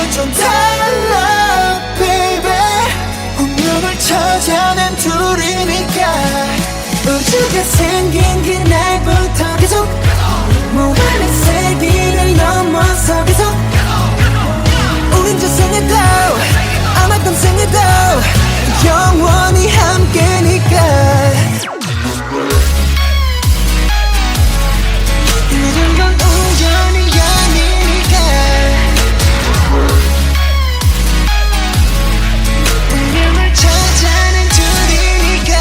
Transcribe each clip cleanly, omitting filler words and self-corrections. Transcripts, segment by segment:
완전 달라 baby. 운명을 찾아낸 둘이니까 우주가 생긴 그날부터 계속 무한의 세기를 넘어서 계속 우린 저 생에도 아마 떤 생에도 영원히 함께니까. 모든 건 우연이 아니니까 운명을 찾아낸 둘이니까.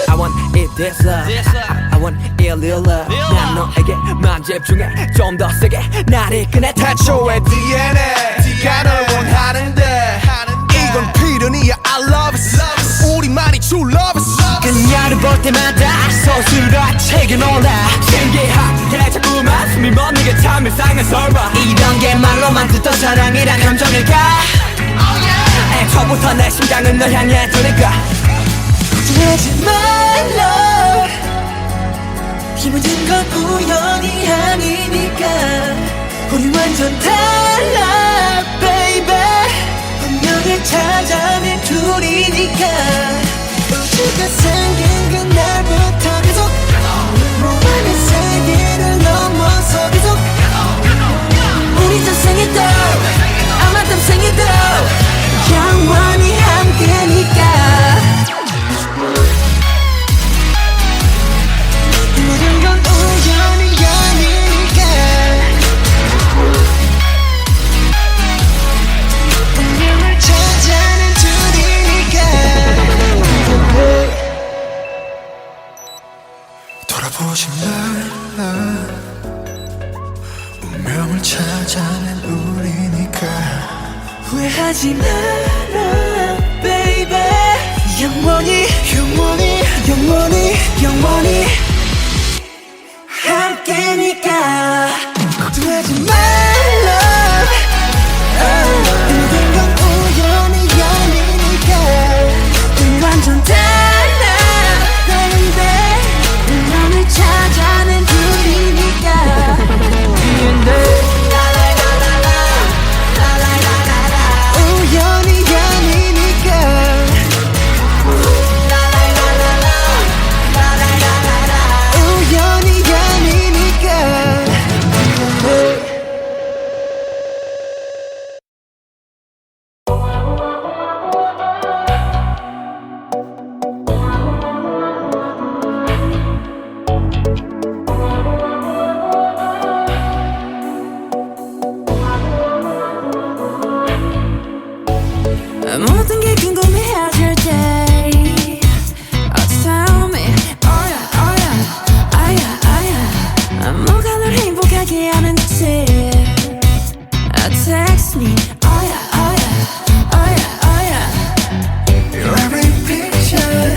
I want it this love I want it real love 난 너에게만 집중해 좀 더 세게 나를 이끄네 태초의 DNA 네가 널 원하는데 이건 필연이야 I love it 우리만이 true love it 그녀를 볼 때마다 서술과 책에 놀라 신기하게 자꾸만 숨이 멎는 참 이상한 설마 이런 게 말로만 듣던 사랑이란 감정일까 애초부터 내 심장은 널 향해 두니까 하지 말라 이 모든 건 우연이 아니니까 우리 완전 달라 baby. 운명을 찾아낸 둘이니까 우주가 생긴 그날부터 계속 무한의 세계를 넘어서 계속 우리 저 생에도 아마 다음 생에도 영원히 함께니까. 모든 건 우연이 아니니까 운명을 찾아낸 둘이니까. 돌아보지 말라 운명을 찾아낸 우리니까 후회하지 마라 baby. 영원히 영원히 영원히 영원히 함께니까 걱정하지 말라 모든 건 우연이 아니니까 우리 완전 달라 baby. 운명을 찾아낸 둘이니까 우연이 아니니까 우연이 아니니까. 모든 게 궁금해질 때 Oh tell me Oh yeah oh yeah oh yeah oh yeah 뭐가 널 행복하게 하는지 Text me Oh yeah oh yeah oh yeah oh yeah Your every picture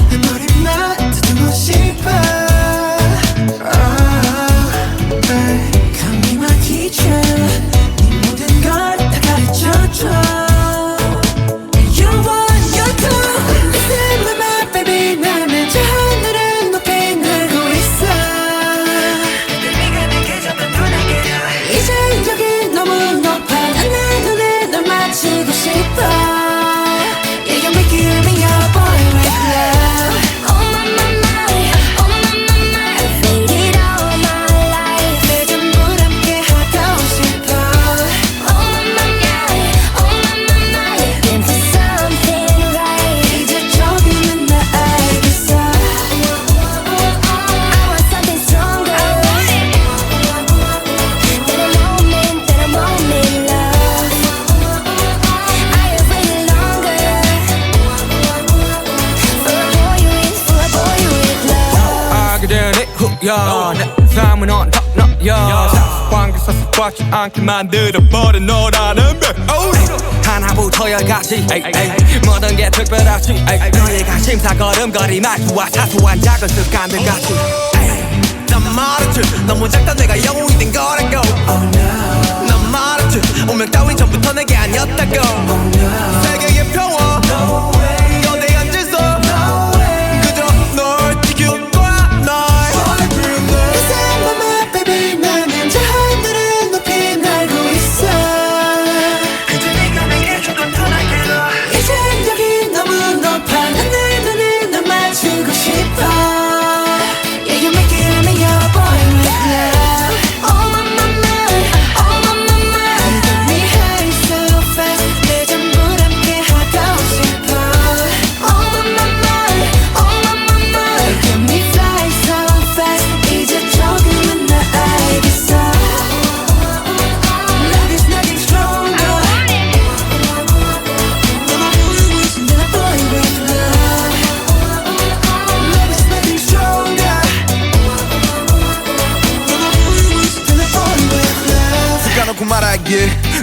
내 머리만 듣고 싶어 babe. Come be my teacher 네 모든 걸 다 가르쳐줘. 내 삶은 언덕너여 사관계 사슬받지 않게 만들어버린 너라는 배 하나부터 열까지 모든 게 특별하지 너의 관심사 걸음걸이 말투와 사소한 작은 습관들 같이 난 말했지 너무 작다 내가 영웅이 된 거라고 난 말했지 운명 따윈 전부터 내게 아니었다고 세계의 평화 거대한 질서 그저 널 지킬 거야 날 그 밤에 baby 나는 저 하늘을 높이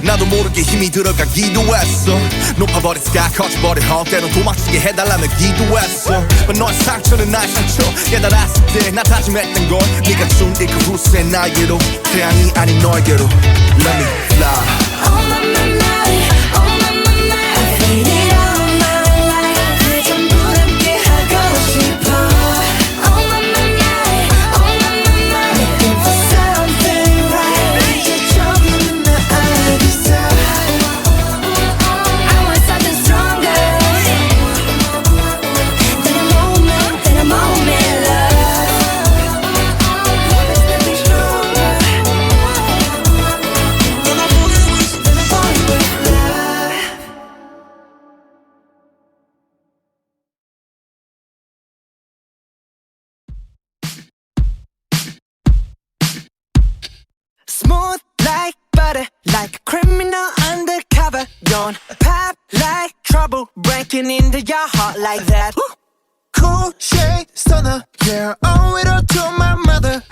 나도 모르게 힘이 들어가기도 했어. 높아버린 sky 커져버린 헛 때론 도망치게 해달라며 기도했어. 너의 상처는 나의 상처 깨달았을 때 나 다짐했던 건 네가 준 이 그 후세 나에게로 태양이 아닌 너에게로 Let me fly. Oh my my my, oh my my my, I feel it all my life. 그 전부 함께 하고 싶어. Oh my my my, oh my my my, looking for something right. 이제 처음으로 나 알겠어. I want something stronger than a moment, than a moment, love. Something stronger than a falling with love. Smooth like butter, like a criminal undercover. Don't pop like trouble, breaking into your heart like that. Cool shade stunner, yeah, owe it all to my mother.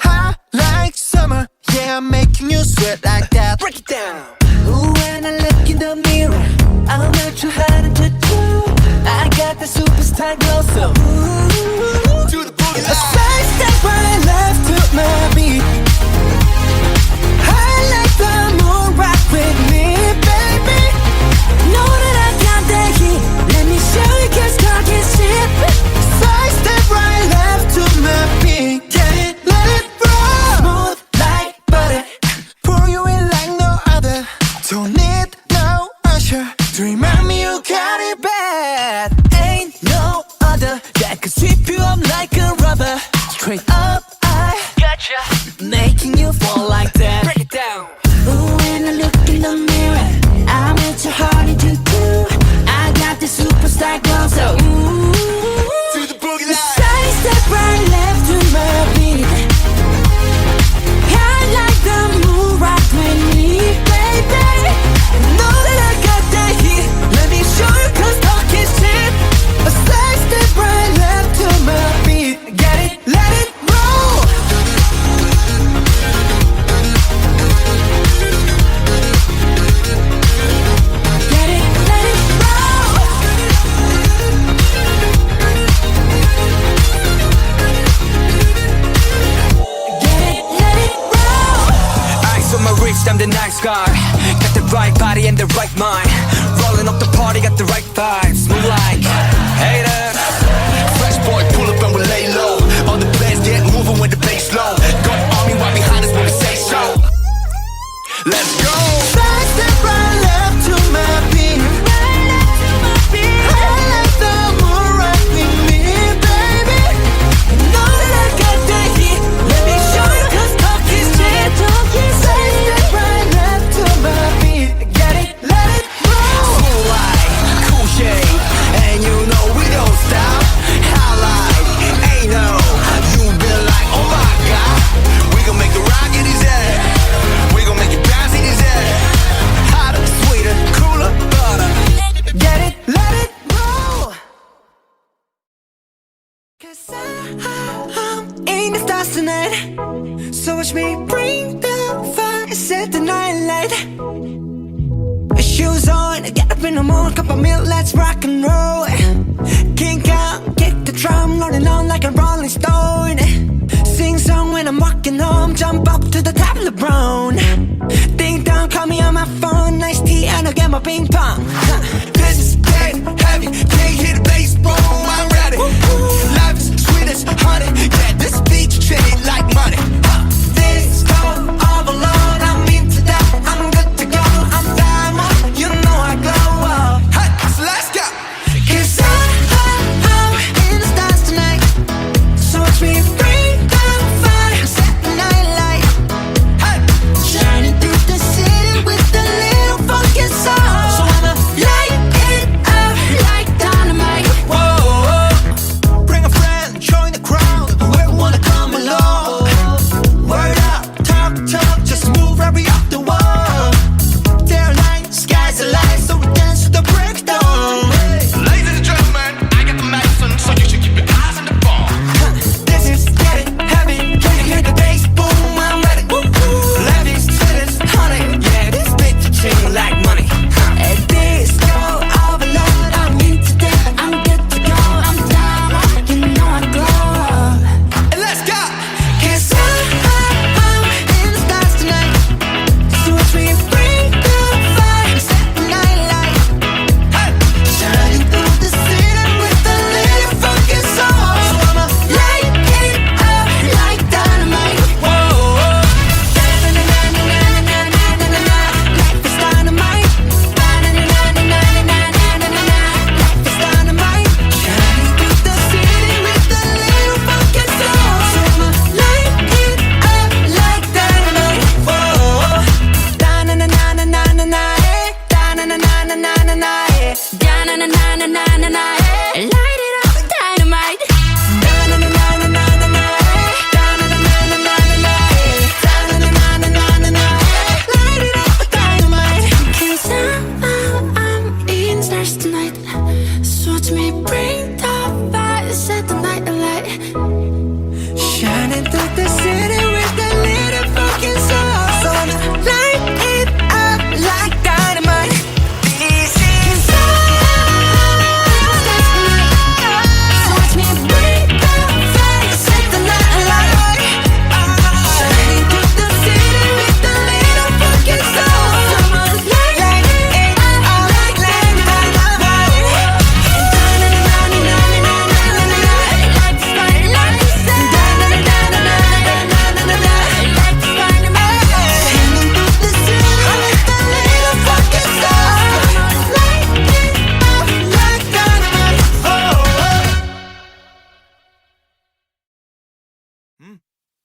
Hot like summer, yeah, I'm making you sweat like that. Break it down. Ooh, when I look in the mirror, I'm not too hard to do. I got the superstar glow, so ooh, To the boogie a side step right left to my beat. I like the moon rock with me, baby. Know that I got that heat. Let me show you 'cause talk is cheap. Side step right left to my beat. Get it, let it roll. Smooth like butter, pour you in like no other. Don't need no usher to remind me you got it bad. Ain't no other that could sweep you up like a rubber. Straight up, I gotcha, making you fall like that. Break it down. Ooh, when I look in the mirror, I'm at your heart to do. I got the superstar glow, so ooh. To the boogie line. Side step right left to my beat. I like the moon rock with me, baby. Know that I got that heat. Let me show you 'cause talk is cheap. A side step right left to my beat. Get it, let it roll. Get it, let it roll. Get it, let it roll. Ice on my wrist, I'm the nice guy. Got the right body and the right mind. Rolling up the party, got the right vibes. Move like haters. Fresh boy, pull up and we lay low. All the players get moving with the bass low. Got army right behind us when we say so. Let's go. Side step right left to my beat. I like the moon rock with me, baby. Know that I got that heat. Let me show you 'cause talk is cheap. Side step right left to my beat. Get it, let it roll. Cool like, cool shade. And you know we don't stop. High like, ain't no. You been like, oh my god. We gon' make it rock in his head. We gon' make it bounce in his head. Hotter, sweeter, cooler, butter. Get it, let it roll. 'Cause I'm in the stars tonight. So watch me bring the fire, set the night light. Shoes on, get up in the morning, cup of milk, let's rock and roll. Kink out, kick the drum, rolling on like a rolling stone. Sing song when I'm walking home, jump up to the top of the brown. Ding dong, call me on my phone, nice tea, and I'll get my ping pong. This is getting heavy. Can't hear the bass boom. I'm ready. Life is sweet as honey. Yeah, this beat chain like money. This cold, all alone, I'm into that, I'm good to go. I'm diamond, you know I glow up. Hey, so let's go. 'Cause I'm in the stars tonight. So watch me bring the fire, set the night light. Hey, Shining through the city with a little funky soul. So I'ma light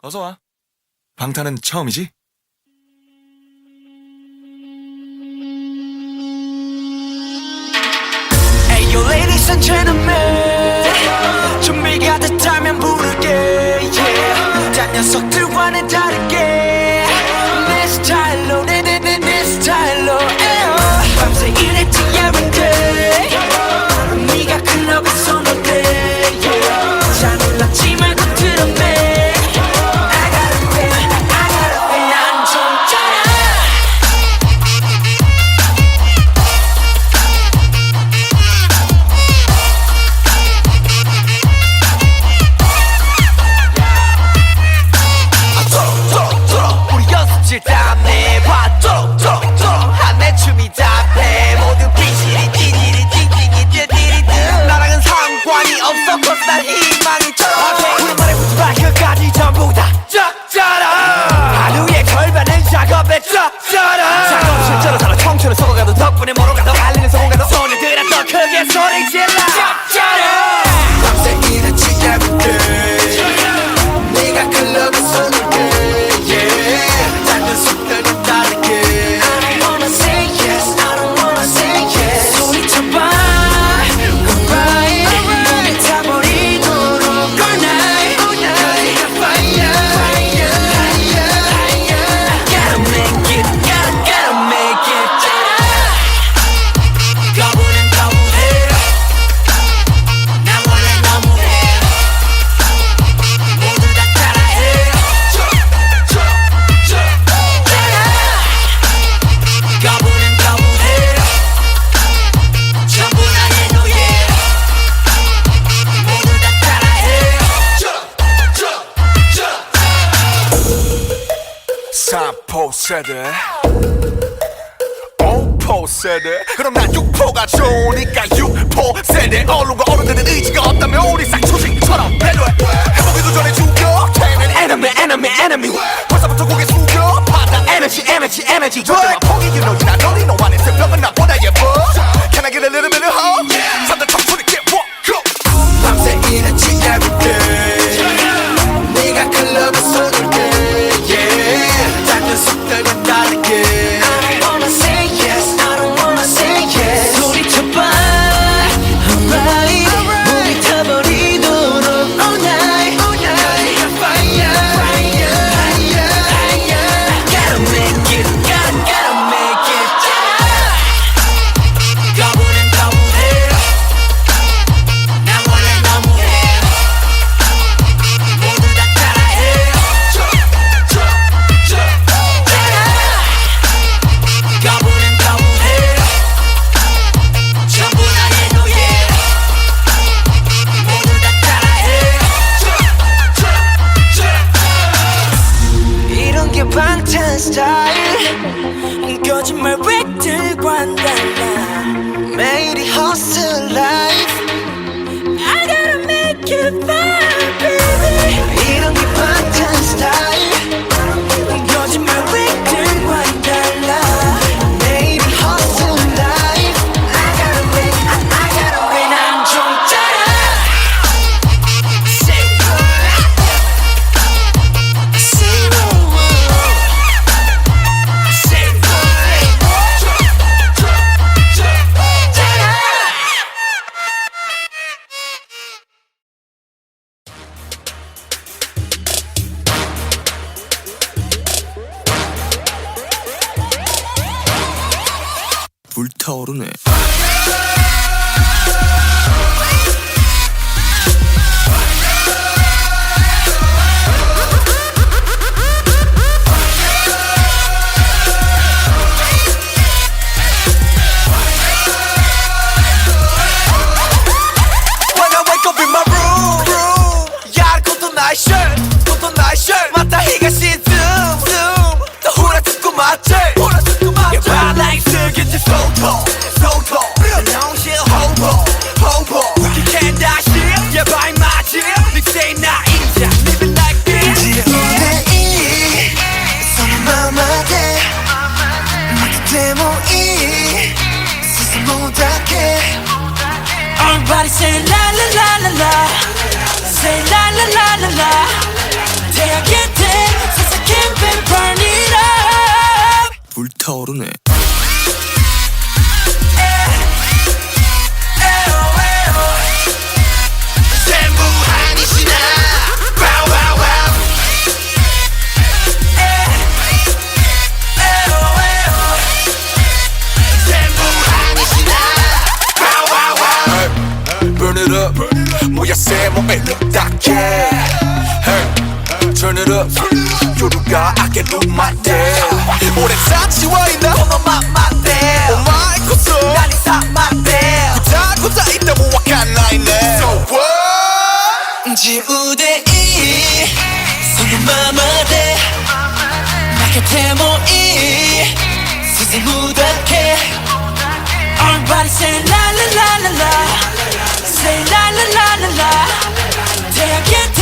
어서와. 방탄은 처음이지? Hey yo ladies and gentlemen 준비가 됐다면 부를게 yeah. 딴 녀석들과는 다르게 내 스타일로 내 스타일로 밤새 일했지 every day 네가 클럽에 손을 대 yeah. 잘 놀랐지 말고 들어매 I gotta win 난 좀 짜라 우리 연습실 땀내 봐 한내 춤이 답해 모두 삐지리 띠지리 띵띵이 띠디리드 나랑은 상관이 없어 cause 난 희망이 져 우리만의 후트바이크까지 전부 다 쩍짜라 하루에 걸반을 작업에 쩍짜라 작업실처럼 살아 청춘을 속아가도 덕분에 멀어가도 달리는 성공가도 소녀들아 더 크게 소리 질러 쩍짜라 밤새 일했지 every day 네가 클럽에 손을 대 yeah. 작은 숲들과 다르게 I don't wanna say yes I don't wanna say yes 소리쳐봐 alright 몸이 타버리도록 all night 너희가 fire Gotta make it gotta make it 거부는 거부해 나 원래 너무해 모두 다 따라해 거부는 거부해 전부 나의 노예 모두 다 따라해 4포 세대 5포 세대 그럼 난 6포가 좋으니까 6포 세대 언론과 어른들은 의지가 없다면 우리 싹초식처럼 배려해 해보기도 전에 죽여 enemy 벌써부터 고개 숙여 받아 energy 절대 포기 you know you're not lonely no 안에 새벽은 나보다 예뻐 Can I get a little bit of hope? 산들 청춘이 get walk go 밤새 일했지 every day 네가 클럽에 손을 대 yeah. 작은 숲들과 다르게 I don't wanna say yes I don't wanna say yes 소리쳐봐 alright 몸이 타버리도록 all night 너희가 fire Gotta make it gotta make it 거부는 거부해 나 원래 너무해 모두 다 따라해 거부는 거부해 전부 나의 노예 모두 다 따라해 이런 게 방탄 스타일 거짓말 획들과는 달라 매일이 hustle life I gotta make it fun baby 이런 게 방탄 스타일 거짓말 획들과는 달라 매일이 hustle life I gotta win 난 좀 짜라 Say 불타오르네. When I wake up in my room 야 그것도 나의 shirt 맞다 히가시 또 후라듣고 맞지 Your body like 슬기지 so tall long hobo You can't dash it Yeah by my chill 닉세이 나 인자 Living like this 이제 오늘 이 손마마대 마치 데모이 세상 못하게 Everybody say la la la la la Say la la la la la 대하게 불타오르네. 전부 아니시나 와와와 전부 아니시나 와와와 Burn it up 뭐야 새 몸에 딱해 Hey Turn it up 요루가 I can do my damn 오랜 사치와이나 너만 맞대 Oh my 고소 난 이상 맞대 고자 있다 모악한 나이네 So what 지우대 이 소금마마대 나곁에 모이 슬슬 무닥해 Everybody say la la la la la Say la la la la la 대학의 대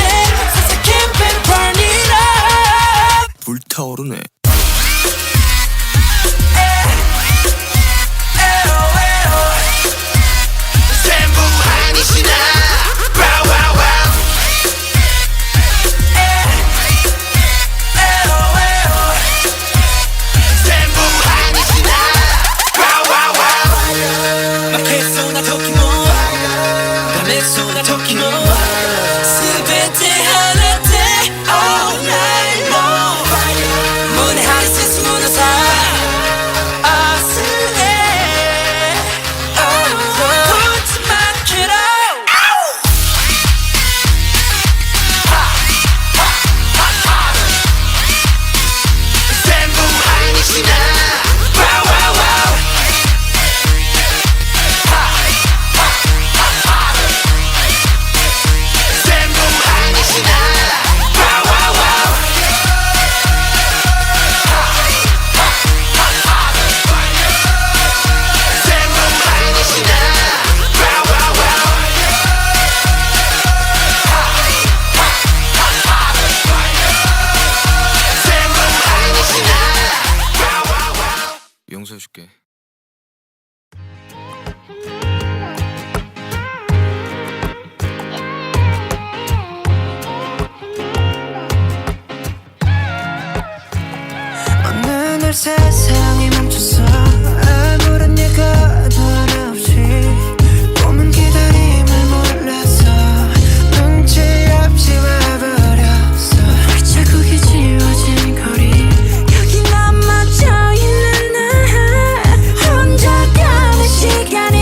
세상 캠페인 burn it up 불타오르네. 전부 아니시나 와와와 전부 아니시나 와와와 마케소나 토키모 다메소나 토키모 스베테 하나데 all night long 문의 하이센스 무너사 아스에 붙지마 kiddo 전부 아니시나 와와와 전부 아니시나 와와와 전부 아니시나 와와와 전부 아니시나 와와와 용서해줄게. 어느 날 세상이 멈췄어 아무런 예고도 없이 꿈은 기다림을 몰라서 눈치 없이 와버렸어 발자국이 지워진 거리 여기 남아져 있는 나 혼자 가는 시간이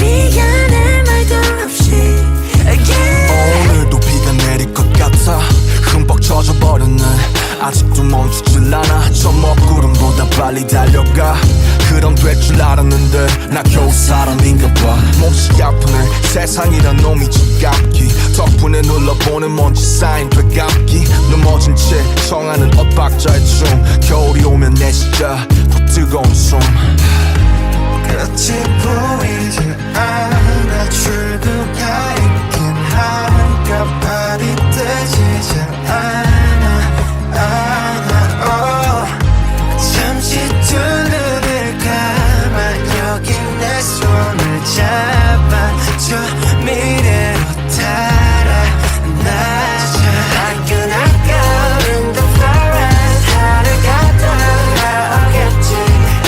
미안해 말도 없이 yeah. 오늘도 비가 내릴 것 같아 흠뻑 젖어버렸네 아직도 멈추질 않아 저 먹구름보다 빨리 달려가 그럼 될 줄 알았는데 나 겨우 사람인가 봐 몹시 아프네 세상이란 놈이 지갑기 덕분에 눌러보는 먼지 쌓인 되감기 넘어진 채 청하는 엇박자의 춤 겨울이 오면 내 진짜 더 뜨거운 숨 끝이 보이지 않아 출구가 있긴 한가발이 뜨지 않아 잠시 두 눈을 감아 여기 내 손을 잡아줘 미래로 달아나자 I cannot go in the forest 하루가 돌아오겠지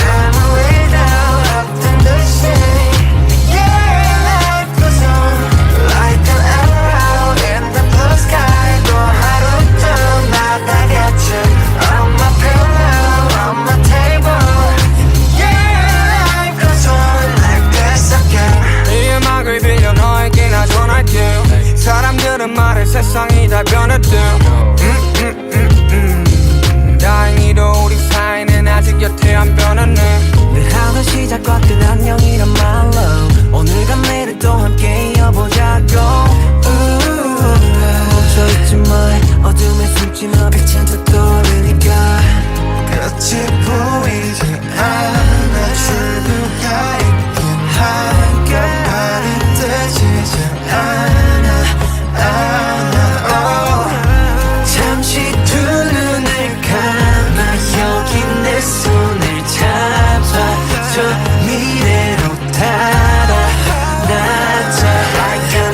아무 일도 없던 듯이 Yeah, life goes on like an arrow in the blue sky 또 하루도 나가겠지 On my pillow, on my table Yeah, life goes on like this again 이 음악을 빌려 너에게 나 전할게. 사람들은 말해 세상이 다 변했대. 다행히도 우리 사이는 아직 여태 안 변했네. 늘 하던 시작과 끝 안녕이란 말로 오늘과 내일을 또 함께 이어보자고 멈춰있지 마 어둠에 숨지 마 빛은 더 떠오르니까 끝이 보이지 않아 출구가 있긴 한가발이 뜨지 않아 잠시 두 눈을 감아 여기 내 손을 잡아줘 미래로 달아나자 I can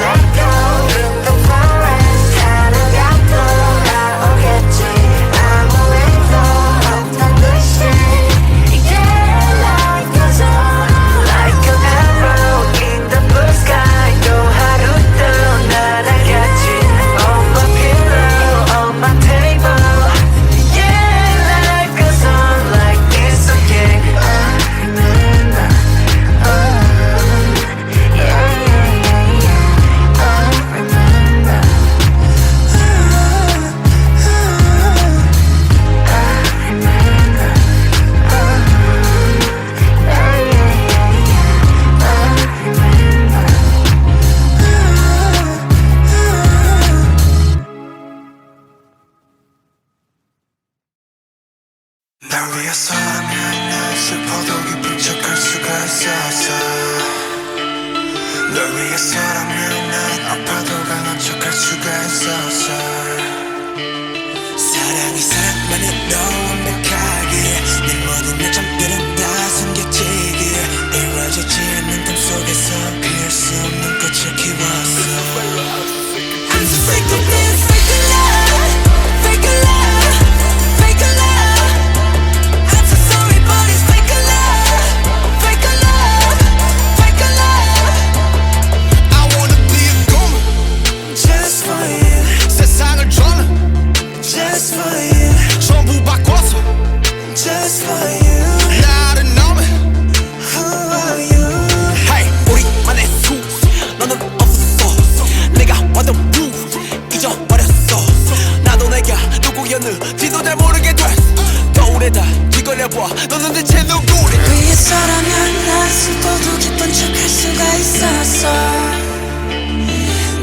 말해다 뒤걸려봐 너는 대체 누구래 위에서라면 난 슬퍼도 기쁜 척 할 수가 있었어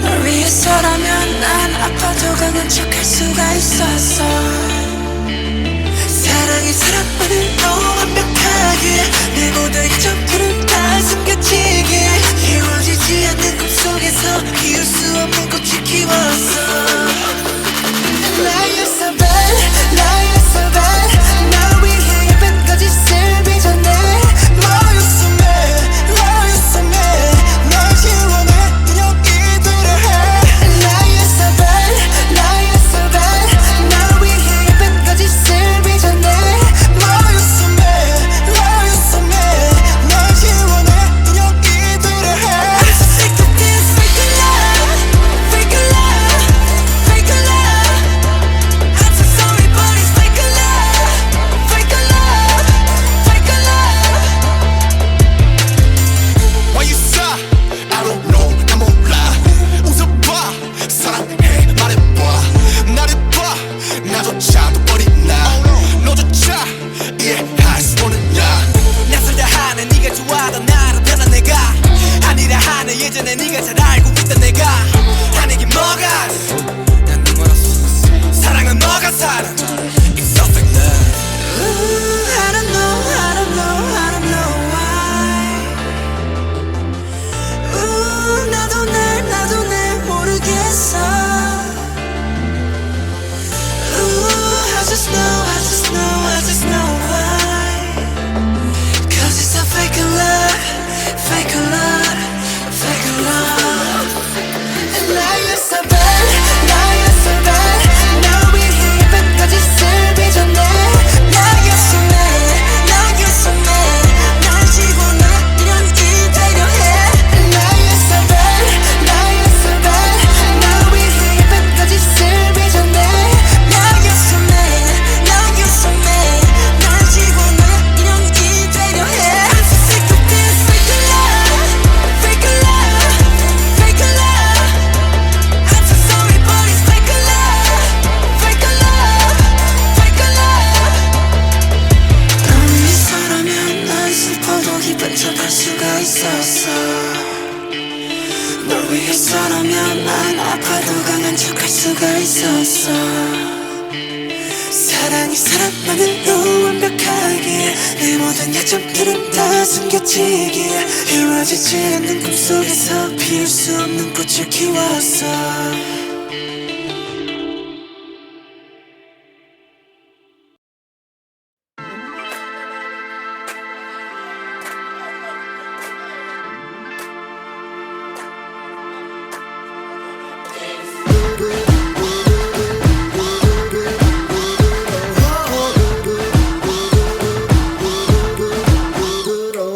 널 위해서라면 난 아파도 강한 척 할 수가 있었어 사랑이 사랑만을 너무 완벽하게 내 모든 점들은 다 숨겨지게 이루어지지 않는 꿈속에서 피울 수 없는 꽃을 키웠어 Lie you're so bad, lie you're so bad 날 위해 예쁜 거짓을 빚어내 Lie you're so mad, lie you're so mad 널 지워내 그냥 이대로 해 Lie you're so bad, lie you're so bad 날 위해 예쁜 거짓을 빚어내 Lie you're so mad, lie you're so mad 널 지워내 그냥 이대로 해 I'm so sick of this fake love, fake love, fake love I'm so sorry but it's fake love, fake love, fake love Why you sigh? I don't know 난 몰라 웃어봐 사랑해 말해봐 나를 봐 나조차도 어린 나 너조차 이해할 수 없는 나 낯설다 하는 네가 좋아하던 나로 변한 내가 아니라 하는 예전에 네가 잘 알고 있던 내가 하는 게 뭐가 난 눈멀었어 사랑은 뭐가 사랑 It's so fake love Ooh, I don't know, I don't know, I don't know why Ooh, 나도 날 모르겠어 Ooh, I just know, I just know, I just know why Cause it's a fake love, fake love, fake love And now you're so bad, now you're so bad 날 위해 예쁜 거짓을 빚어내 Now you're so mad, now you're so mad 날 지고 나 이런 이대로 해 Now you're so bad, now you're so bad 날 위해 예쁜 거짓을 빚어내 Now you're so mad, now you're so mad 날 지고 나 이런 이대로 해 I'm so sick of this fake love, fake love, fake love I'm so sorry but it's fake love, fake love, fake love 널 위해서라면 난 슬퍼도 기쁜 척 할 수가 있었어 널 위해서라면 난 아파도 강한 척 할 수가 있었어 사랑이 사랑만으로 완벽하게 내 모든 약점들은 다 숨겨지게 이루어지지 않는 꿈속에서 피울 수 없는 꽃을 키웠어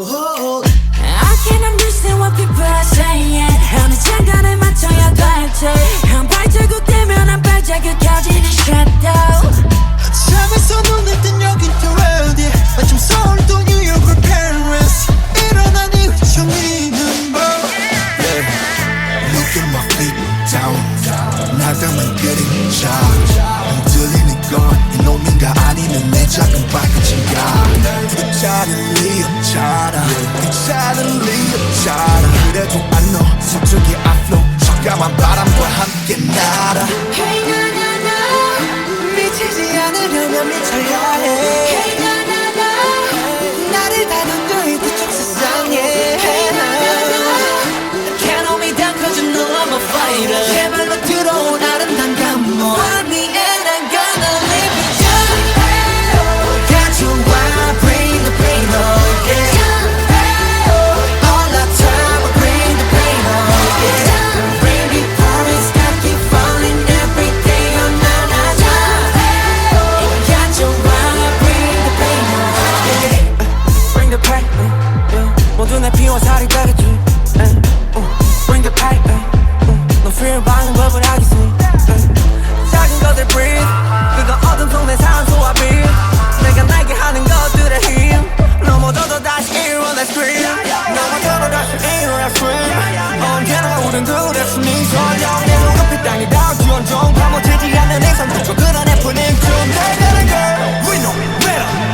I can't understand what people are saying 어느 장단에 맞춰야 될지 한 발자국되면 한 발자국까지는 shadow 잠에서 눈을 뜬 여긴 또 어디 마침 서울 또 뉴욕 or Paris 일어난 이후 정리는 뭐 Look at my feet down 나감은 그림자 흔들리는 건 이놈인가 아니면 내 작은 발끝인가 괜찮은 리 없잖아 괜찮은 리 없잖아 그래도 I know 서쪽의 앞로 적감한 바람과 함께 날아 Hey na na na 미치지 않으려면 미쳐야 해 Hey na na na 나를 다룬 그쪽 세상에 Can't hold me down cause you know I'm a fighter 제발로 들어온 아름다운 감동 Find me and I'm gonna live with you Got you I bring the pain on yeah All the time I bring the pain on yeah Bring me promise I keep falling every day on another Got you I bring the pain on yeah Bring the pain 모두 내 피와 살이 되겠지 Bring the pain 너 fear 받는 법을 알겠지 작은 것들 breathe 그거 어둠 속 내 산소와 빛 내가 날게 하는 것들의 힘 넘어져도 다시 일어나 scream 넘어져도 다시 일어나 scream 언제나 우린 둘의 숨이 설령 내 눈앞이 땅이 닿을지언정 파묻히지 않는 이상 그저 그런 애프닝 좀 내가는 girl We know better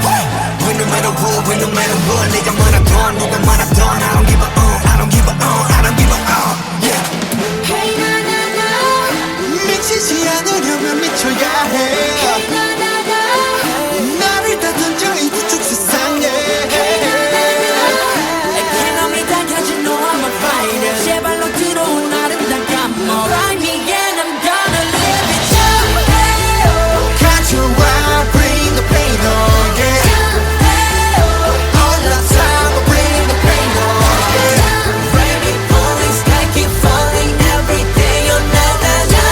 해 나를 다던져 이 뒤쪽 세상에 에코노미 당겨진 no I'm a fighter 제발로 들어온 아름다운 감목 Find me and I'm gonna live it up 가져와 bring the pain on yeah all the time bring the pain on yeah Rainy falling sky keep falling every day oh na na na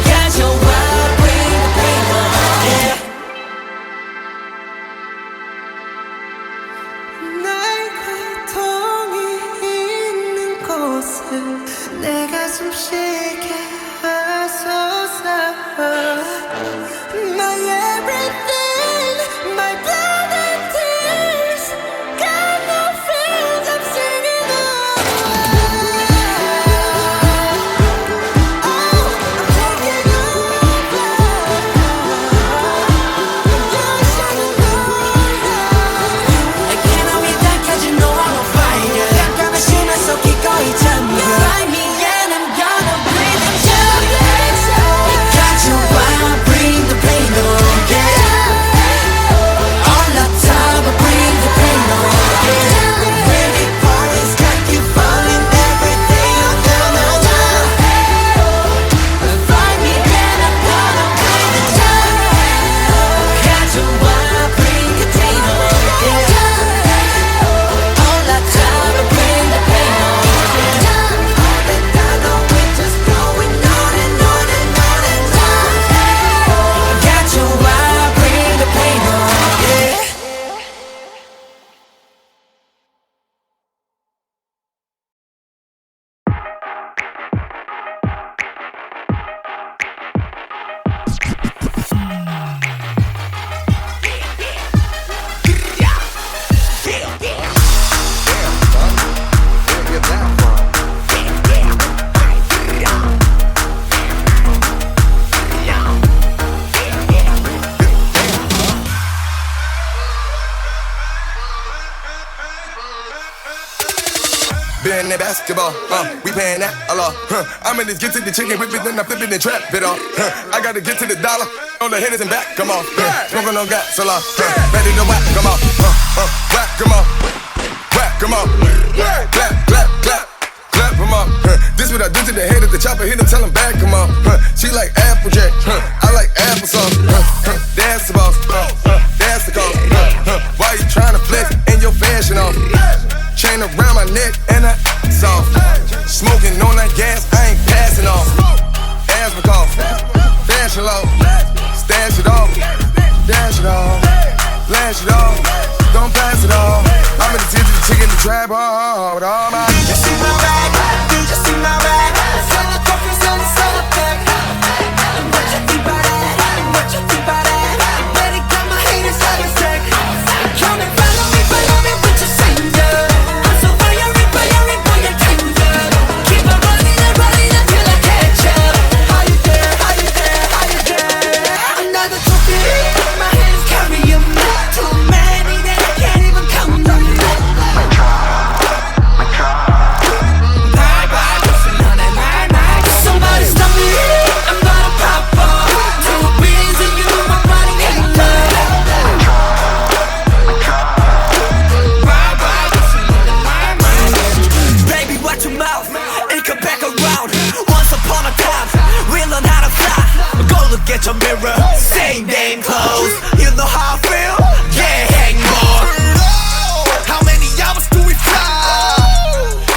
가져와 bring the pain on yeah 날 고통이 있는 곳에 내 가슴 쉬게 하소서 My everything, my blood and tears got no feels, I'm singing I'm taking over You're shining 에코노미 당겨진 no I'm a fighter 약간의 쉬면서 기꺼이 잠겨 Find me and I'm gonna breathe it up 가져와 bring the pain on yeah all the time bring the pain on yeah when it falls like you falling every day oh na na na Find me and I'm gonna breathe it up 가져와 bring the pain on yeah all the time bring the pain on yeah all the time we're just going on and on and on and on 가져와 bring the pain on yeah Been that basketball, we paying that a lot. I'm in this get to the chicken, whip it, then I'm flipping and trap it off. I gotta get to the dollar, on the hitters and back, come on. Smoking on gas, so long. Ready to whack, come on. Whack, come on. Whack, come on. Clap, clap, clap. Clap, come on. This what I do to the head of the chopper, hit him, tell him back, come on. She like Applejack, I like applesauce. That's the boss, that's the cost. Why you tryna flex in your fashion off? Chain around my neck and I soft. Smoking on that gas, I ain't passing off. Asthma cough, fashion low. Stash it off, dash it off, flash it off. Don't pass it off. I'm in the tip of the chicken, the trap hard with all my. Did you see my bag? Did you see my bag? Sell the coffee, sell the pack. What you think about that? What you think about that? Better got my haters out of sick. Come and follow me with your singer. I'm so fiery, fiery, boy, you're tender. Keep on running until I catch up. How you there? How you there? How you there? Another trophy, my hands carry 'em. Too many that I can't even count them. Somebody stop me, I'm gonna pop off. Two beans and you, I'm running in love. Baby, watch your mouth, it come back around. Once upon a time, we learn how to fly. Go look at your mirror, same damn clothes. You know how I feel? Yeah, hang more. How many hours do we fly?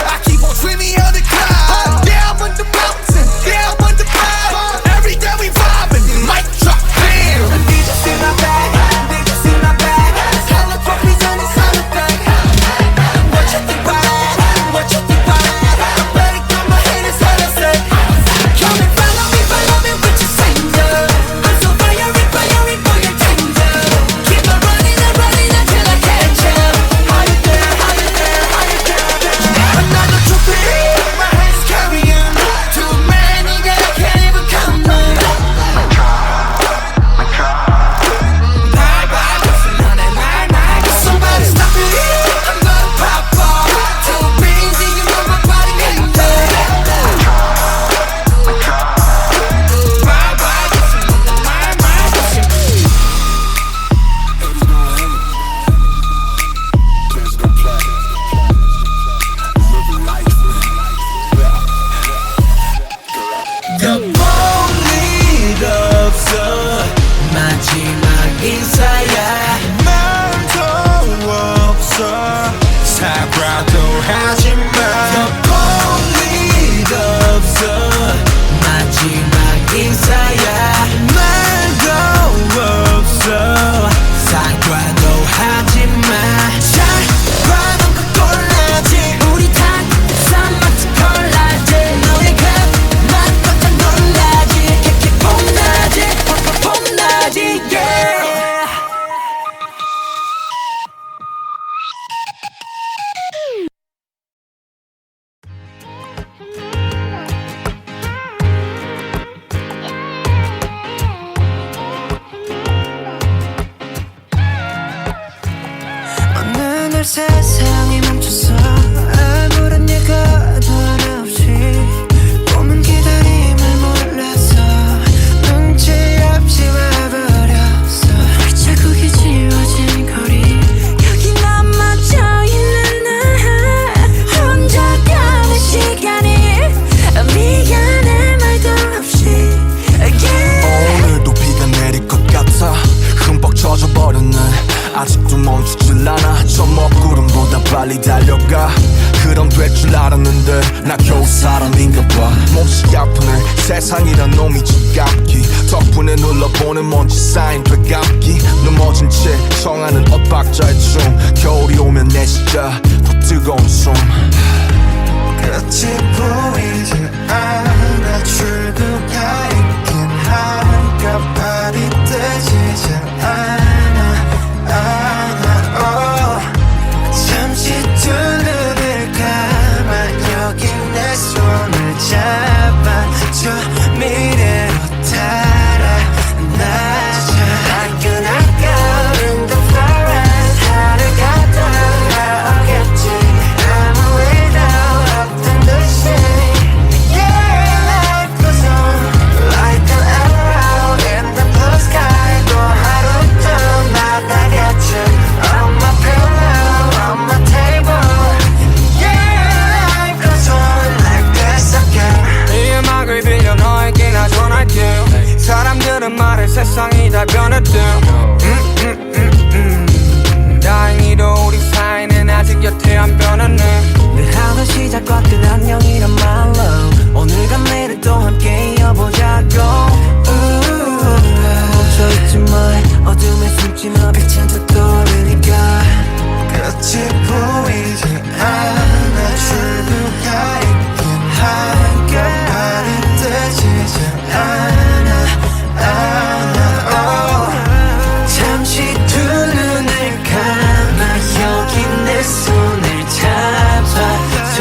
I keep on dreaming of the cloud. Down on the mountain, down on the cloud. Every day we vibing, mic drop, bam. Did you see my bag? Did you see my bag? Hella trophies and it's hella bag. What you think about that? What you think about that? I better got my haters hella sick. Come and follow me with your singer. I'm so fiery, fiery, boy, you're tender. 바람인가 봐. 몹시 아프네 세상이란 놈이 지갑기 덕분에 눌러보는 먼지 쌓인 되감기 넘어진 채 청하는 엇박자의 춤 겨울이 오면 내 진짜 더 뜨거운 숨 끝이 보이지 않아 출구가 있긴 한가 발이 뜨지 잘 않아 잠시 두 눈을 감아 여기 내 손을 잡아줘 미래로 달아나자 I cannot go in the forest 하루가 돌아오겠지 아무 일도 없던 듯이 Yeah, life goes on like an arrow in the blue sky 또 하루도 나가겠지 On my pillow, on my table Yeah, life goes on like this again 이 음악을 빌려 너에게 나 전할게 사람들은 말해 세상이 다 변했대 다행히도 우리 사이는 아직 여태 안 변했네 늘 하던 시작과 끝 안녕이란 말로 오늘과 내일 또 함께 이어보자고 멈춰있지 마 어둠에 숨지 마 빛은 또 떠오르니까 끝이 보이지 않아 출구가 있긴 한가 발이 뜨지 잘 않아 잠시 두 눈을 감아 여기 내 손을 잡아줘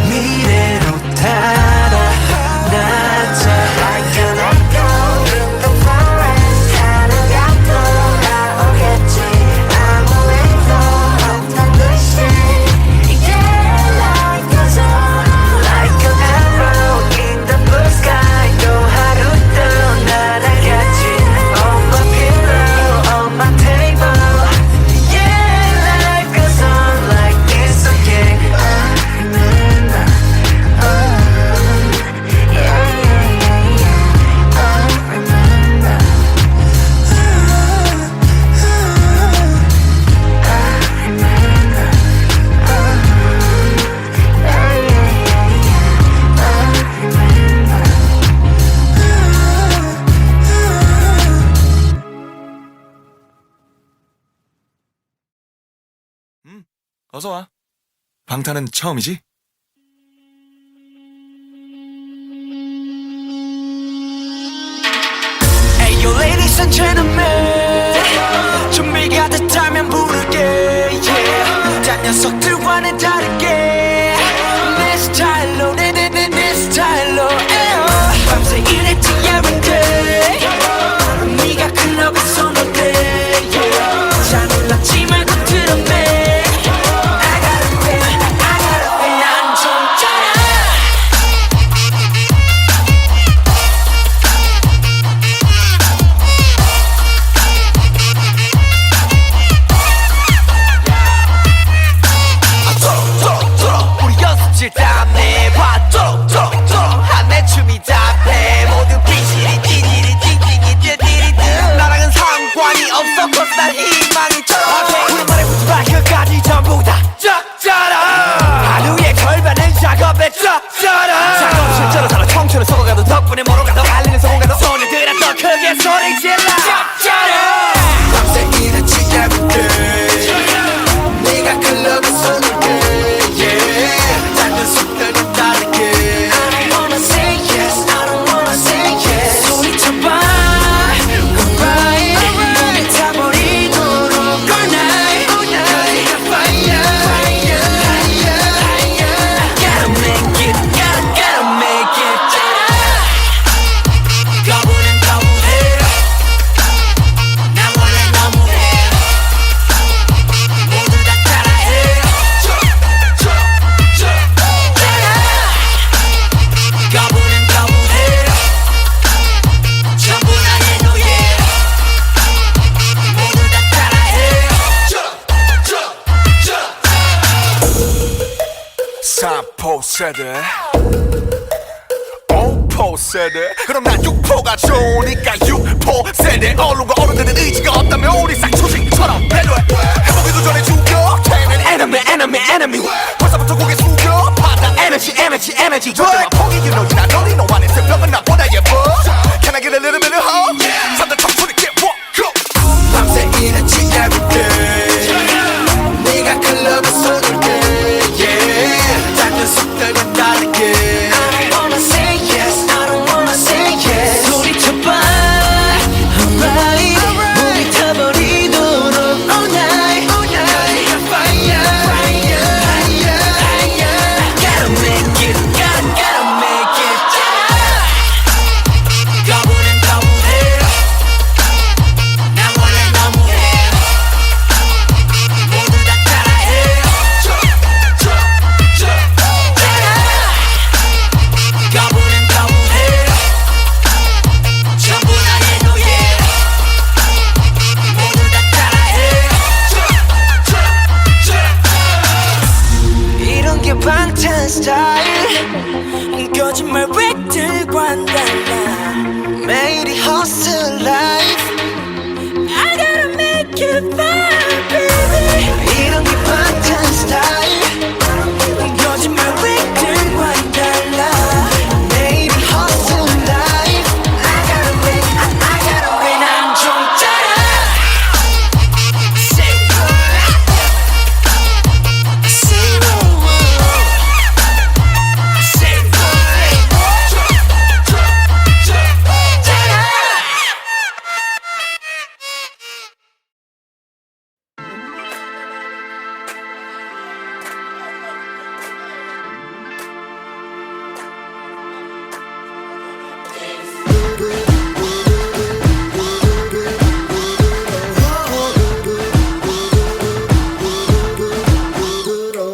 미래로 달아나자 I cannot go in the forest 하루가 돌아오겠지 아무 일도 없던 듯이 Yeah, life goes on like an arrow in the blue sky 또 하루도 날아갔지 On my pillow, on my table Yeah, life goes on like this again I remember Yeah, yeah, yeah, yeah I remember 어서와 방탄은 처음이지? Hey yo ladies and gentlemen 준비가 됐다면 부를게 yeah. 딴 녀석들과는 다르게 내 스타일로 내 스타일로 밤새 일했지 every day 네가 클럽에 손을 대 yeah. 잘 놀랐지 말고 들었네 I gotta win 난 좀 짜라 우리 연습실 땀내 봐 한내 춤이 답해 모두 삐지리 띠지리 띵띵이 띠디리드 나랑은 상관이 없어 cause 난 희망이 져 우리만의 후트바이크까지 전부 다 쩍짜라 하루에 걸반을 작업에 쩍짜라 작업실처럼 살아 청춘을 썩어가도 덕분에 멀어가도 갈리는 성공가도 소녀들아 더 크게 소리 질러 쩍짜라 밤새 일했지 every day 네가 클럽에 손을 대 yeah. 작은 숲들과 다르게 I don't wanna say yes, I don't wanna say yes 소리쳐봐 Alright 타버리도록 all night 너희가 fire Gotta make it, gotta make it 거부는 거부해 나 원래 너무해 모두 다 따라해 거부는 거부해 전부 나의 노예 모두 다 따라해 3포 세대 5포 세대 그럼 난 6포가 좋으니까 6포 세대 언론과 어른들은 의지가 없다면 우리 쌍초식처럼 배려해 해보기도 전에 죽여 enemy 벌써부터 고개 숙여 판단 energy 절대로 포기 you know you're not lonely no one is 새벽은 나보다 예뻐 Can I get a little bit of hope? 산들 청소리 get walk go 밤새 일했지 everyday 네가 클럽에 쏟을게 yeah 작은 속들과 다르게 I don't wanna say yes, I don't wanna say yes 소리쳐봐 Alright 우리 타버리도록 all night Fire Gotta make it, gotta make it 거부는 거부해 나 원래 너무해 모두 다 따라해 거부는 거부해 전부 다 해노예 모두 다 따라해 이런 게 방탄 스타일 거짓말 획들과는 달라 매일이 hustle life I gotta make it fun baby 이런 게 방탄 스타일 거짓말 획들과는 달라 매일이 hustle life I gotta win 난 좀 짜라 Say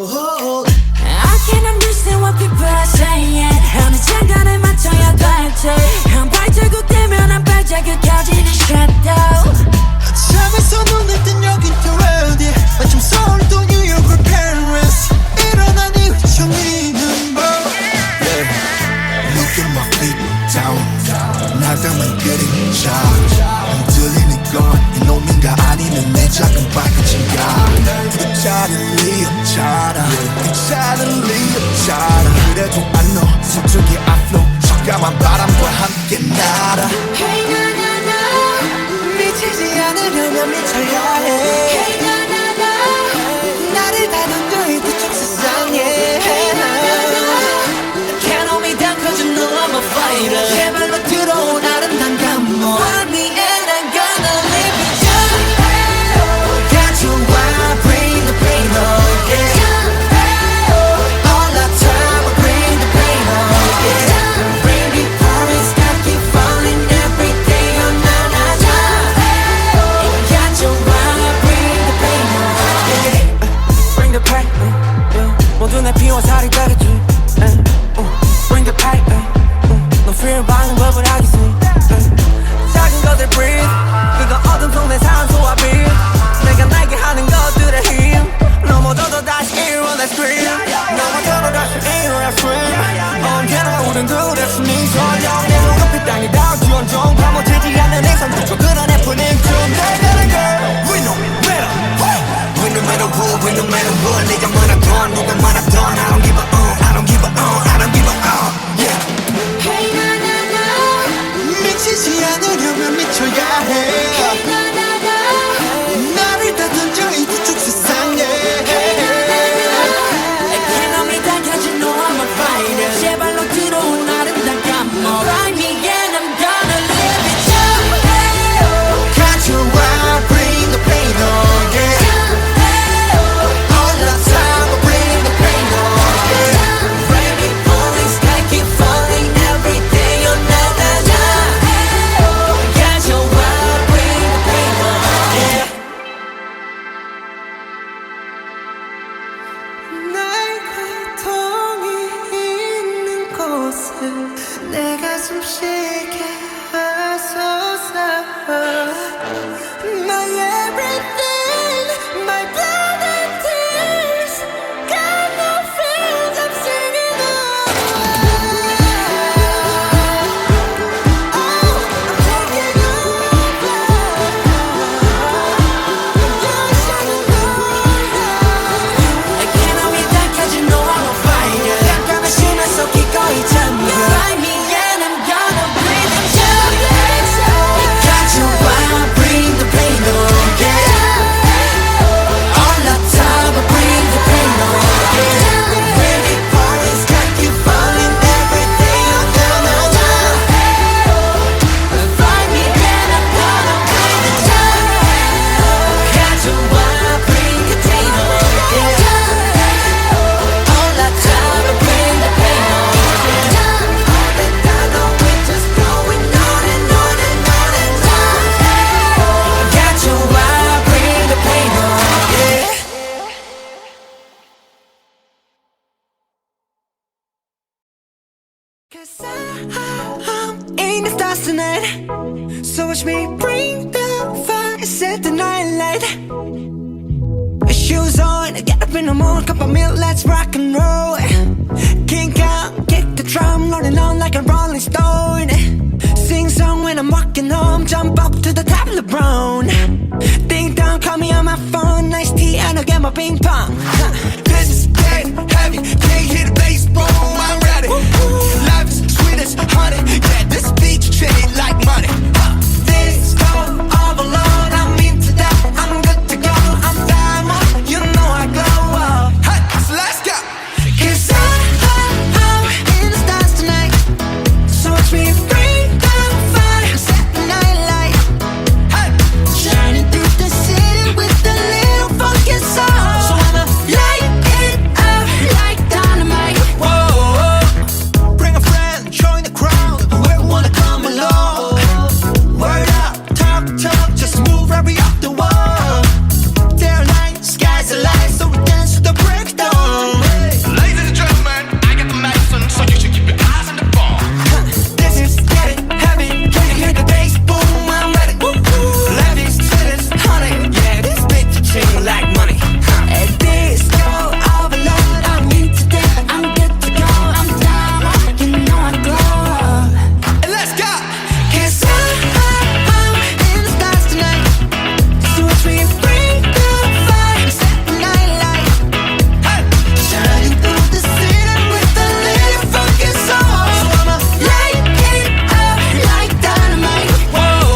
I can't understand what people are saying 어느 장단에 맞춰야 될지 한 발자국 되면 한 발자국 켜지는 shadow 잠에서 눈을 뜬 여긴 또 어디 마침 서울 또 뉴욕 or Paris 일어난 이후 정리는 뭐 Look at my feet down 나감은 그림자 흔들리는 건 이놈인가 아니면 내 작은 발끝인가 그 차는 리었잖아 그 차는 리었잖아 그래도 안 너 서쪽의 앞로 적감한 바람과 함께 날아 Hey na na na 미치지 않으려면 미쳐야 해 Hey na na na 나를 다듬고 이 뒤쪽 세상에 Can't hold me down cause you know I'm a fighter 제발로 들어온 아름다운 감동 Find me and I'm gonna live it up Got you I bring the pain on yeah All the time I bring the pain on yeah Bring me promise I keep falling every day oh na na na Got you I bring the pain on yeah Bring the pain 모두 내 피와 살이 되겠지 Bring the pain 너 fear 받는 법을 알겠어 작은 것들 breathe 그거 어둠 속 내 산소와 빛 내가 날게 하는 것들의 힘 넘어져도 다시 일어나 scream 넘어져도 다시 일어나 swim 언제나 우린 둘의 숨이 설령 내 눈앞이 땅이 닿을지 온종 파묻히지 않는 이상 그저 끌어내보는 좀 내가는 girl We no matter We no matter what We no matter what 네가 말하던 누가 말하던 I don't give a I don't give a I don't give a Yeah Hey na na na 미치지 않으려면 미쳐야 해 Hey na na na 나를 다듬죠 이 뒤쪽 세상에 Can't hold me down cause you know I'm a fighter 제발로 들어온 아름다운 감동 Find me and I'm gonna live it up Got you I bring the pain on yeah All the time I bring the pain on yeah Rainy falling sky keep falling every day oh na na na Got you I bring the pain on yeah 나의 고통이 있는 곳에 내 가슴 쉬게 하소서 My everything, my blood and tears Got no feelings, I'm singing Oh, I'm taking over You're shining brighter Can't hold me down cause you know I'm a fighter 잠깐의 I'm in the stars tonight. So watch me bring the fire, set the night light. Shoes on, get up in the morning, cup of milk, let's rock and roll. Kink out, kick the drum, rolling on like a rolling stone. Sing song when I'm walking home, jump up to the top of the brown. Ding dong, call me on my phone, nice tea and I'll get my ping pong. This is getting heavy, can't hear the bass, boom, I'm ready. Life is sweet as honey, yeah, this beat chain like money. This go all alone, I'm into that, I'm good to go, I'm diamond, you know I glow up. Hey, so let's go. 'Cause I'm in the stars tonight. So watch me bring the fire, set the night light. Hey, Shining through the city with a little funky soul. So I'ma light it up like dynamite. whoa, bring a friend, join the crowd, whoever wanna come along. Word up, talk, just move right up the wall. There light, skies are light, so we dance to the breakdown. Ladies and gentlemen, I got the medicine, so you should keep your eyes on the ball. This is getting heavy, can you hear the bass? Boom, I'm ready. Life is sweet as honey, yeah, this bitch ching like money. And this go overload, I'm into that, I'm good to go, I'm down, you know I glow. And let's go. 'Cause I'm in the stars tonight. So watch me bring the fire, set the night light. Hey, Shining through the city with a little funky soul. So I'ma light it up like dynamite. whoa,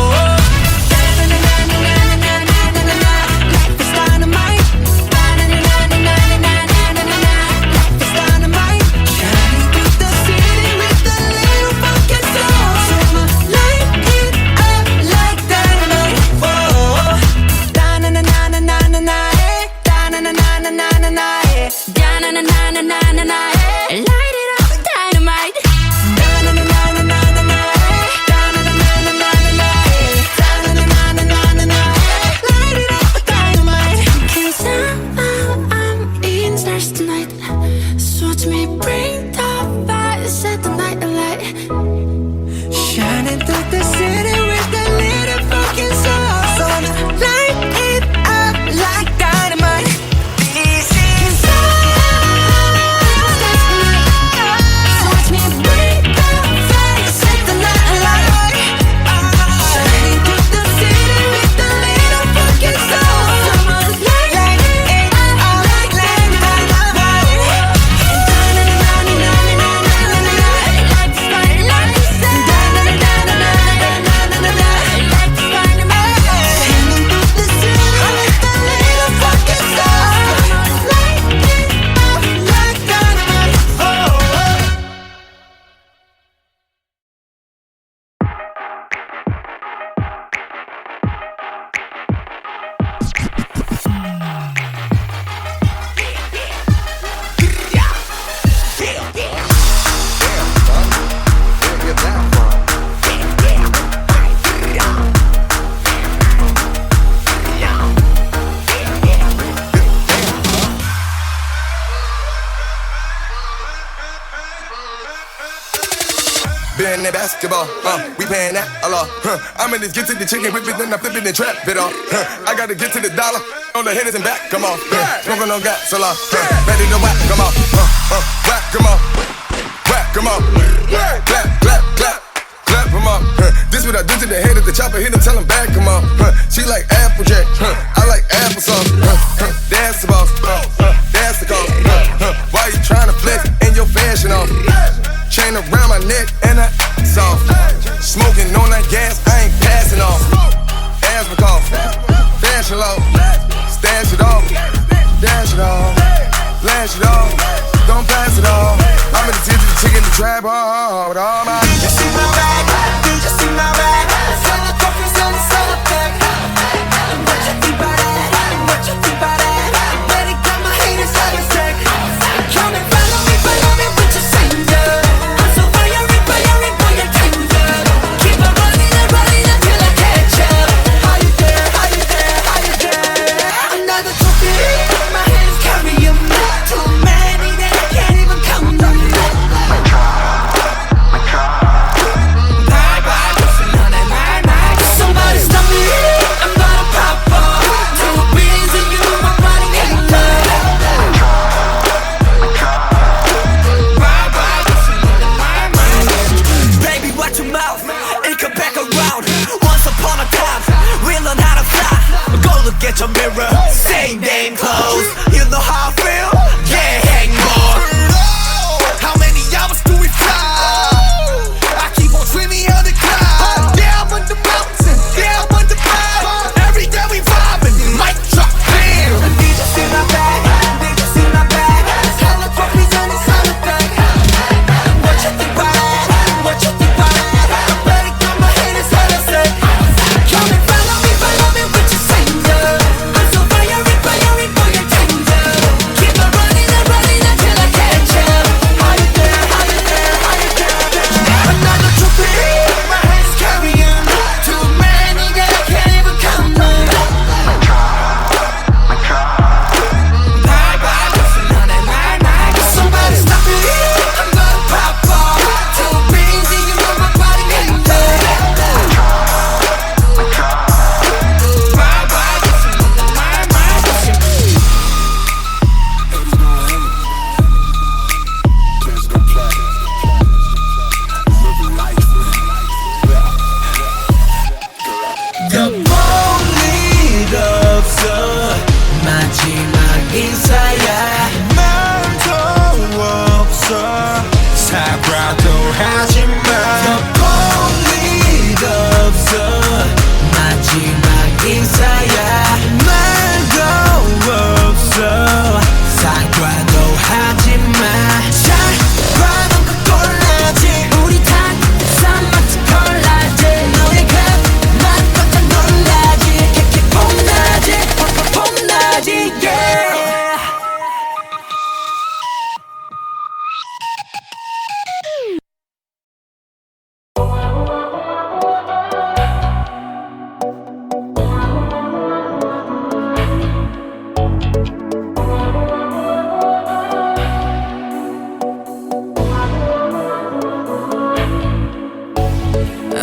Na-na-na-na-na-na-na-na-na-na. Life is dynamite. Na-na-na-na-na-na-na-na-na. Life is dynamite. Shining through the city with a little funky soul. So I'ma light it up like dynamite. Da-na-na-na-na-na-na-na, eh. Da-na-na-na-na-na-na, eh. Da-na-na-na-na-na-na, eh. Light it up, dynamite. Da-na-na-na-na-na-na, eh. Da-na-na-na-na-na-na, eh. Da-na-na-na-na-na-na, eh. Light it up, dynamite. 'Cause I'm in the stars tonight. So watch me bring the fire, set the night alight. Shining through the city with a little funky soul. So I'ma light it up like dynamite. This is so watch me bring the fire, set the night alight. Shining through the city with a little funky soul. So I'ma light it up like dynamite. Been that basketball, we paying that a lot. I'm in this get to the chicken whip it, then I'm flipping the trap it off. I gotta get to the dollar on the hitters and back, come on. Smoking on gas a lot, ready to whack, come on. Whack, come on. Whack, come on. Clap, clap, clap. Clap, come on. This what I do to the head of the chopper, hit him, tell him back, come on. She like Applejack, I like applesauce. That's the boss, that's the cost. Why you tryna flex in your fashion off? Chain around my neck and I soft. Smoking on that gas, I ain't passing off. Asthma cough, fashion low. Stash it off, dash it off, flash it off. Don't pass it off. I'm in the tip of the chicken, the trap hard with all my. Did you see my bag? Did you see my bag? Sell the coffee, sell the pack. What you think about that? What you think about that? Better got my haters on the sack. Come and follow me, what you saying, yeah. I'm so fiery, boy, you're tender. Keep on running until I catch up. How you there? How you there? How you there? Another trophy, my hands carry 'em. Too many that I can't even count them. My tribe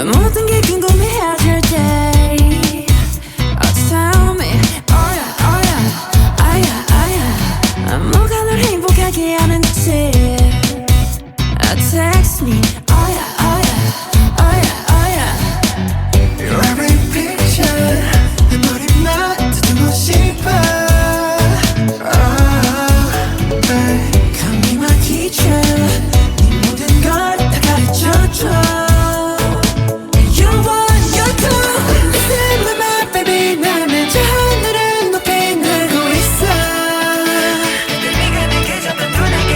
모든 게 궁금해질 때 Oh tell me Oh yeah oh yeah ah yeah ah yeah 뭐가 널 행복하게 하는지 Text me Oh yeah oh yeah oh yeah oh yeah Your every picture 내 머리만 듣고 싶어 Come be my teacher 네 모든 걸 다 가르쳐줘 You're one, you're two Listen to my baby 나는 저 하늘을 높이 날고 있어 네가 내게 잡은 편하게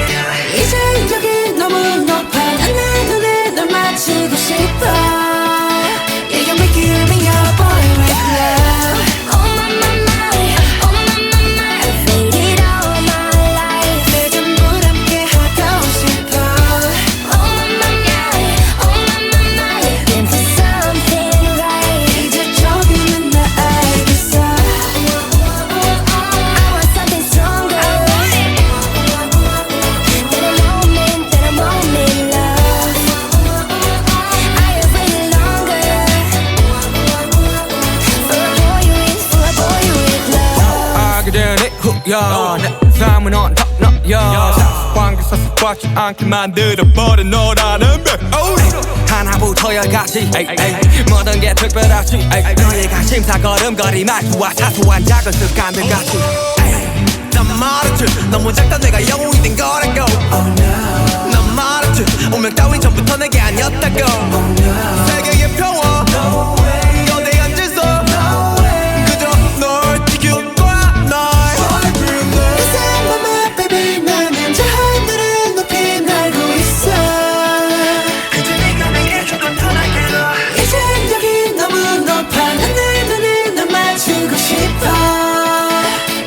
이제 여기 너무 높아 난 내 눈에 널 맞추고 싶어 Yeah, you make it me your boy with love Oh my my my oh my my my I've waited all my life 내 전부 함께 하고 싶어 Oh my my my oh my my my Looking for something right 이제 조금은 나 알겠어 I want something stronger That a moment love I have waited longer For a boy with love 알게 되니 후야 내 삶은 언덕너야 사관계 사슬받지 않게 만들어버린 너라는 배 하나부터 열까지 모든 게 특별하지 너의 관심사 걸음걸이 말투와 사소한 작은 습관들 같이 난 말했지 너무 작다 내가 영웅이 된 거라고 난 말했지 운명 따윈 전부터 내게 아니었다고 세계의 평화 거대한 질서 그저 널 지킬 거야 날 Listen to my baby 나는 저 하늘을 높이 날고 있어 그저 네가 내게 조금 편하게 이제 여기 너무 높아 난 내 눈에 널 맞추고 싶어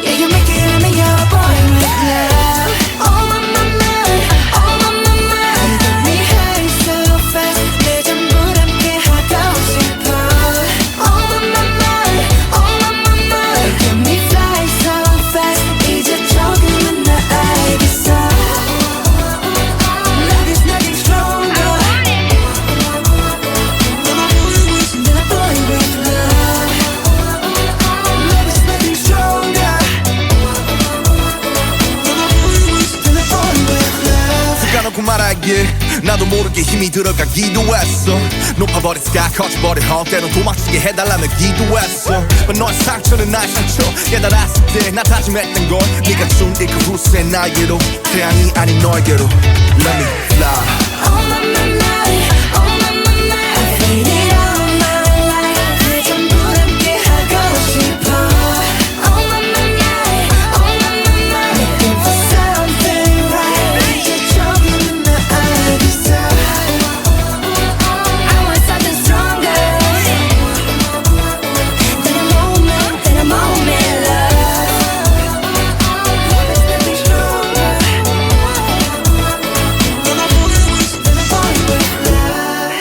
Yeah, you make it me your boy with love Oh my my my oh my my my You get me high so fast 내 전부 함께 하고 싶어 Oh my my my oh my my my You get me fly so fast 이제 조금은 나 알겠어 Love is nothing stronger than a boy with love Love is nothing stronger than a boy with love 까놓고 말하길 나도 모르게 힘이 들어가기도 했어 높아버린 sky 커져버린 헛 때론 도망치게 해달라며 기도했어 너의 상처는 나의 상처 깨달았을 때 나 다짐했던 건 네가 준 이 그 후세 나에게로 태양이 아닌 너에게로 Let me fly Oh my my my oh my my my I've waited all my life 내 전부 함께 하고 싶어 Oh my my my oh my my my Looking for something right 이제 조금은 나 알겠어 I want something stronger than a moment love Love is nothing stronger than a boy with love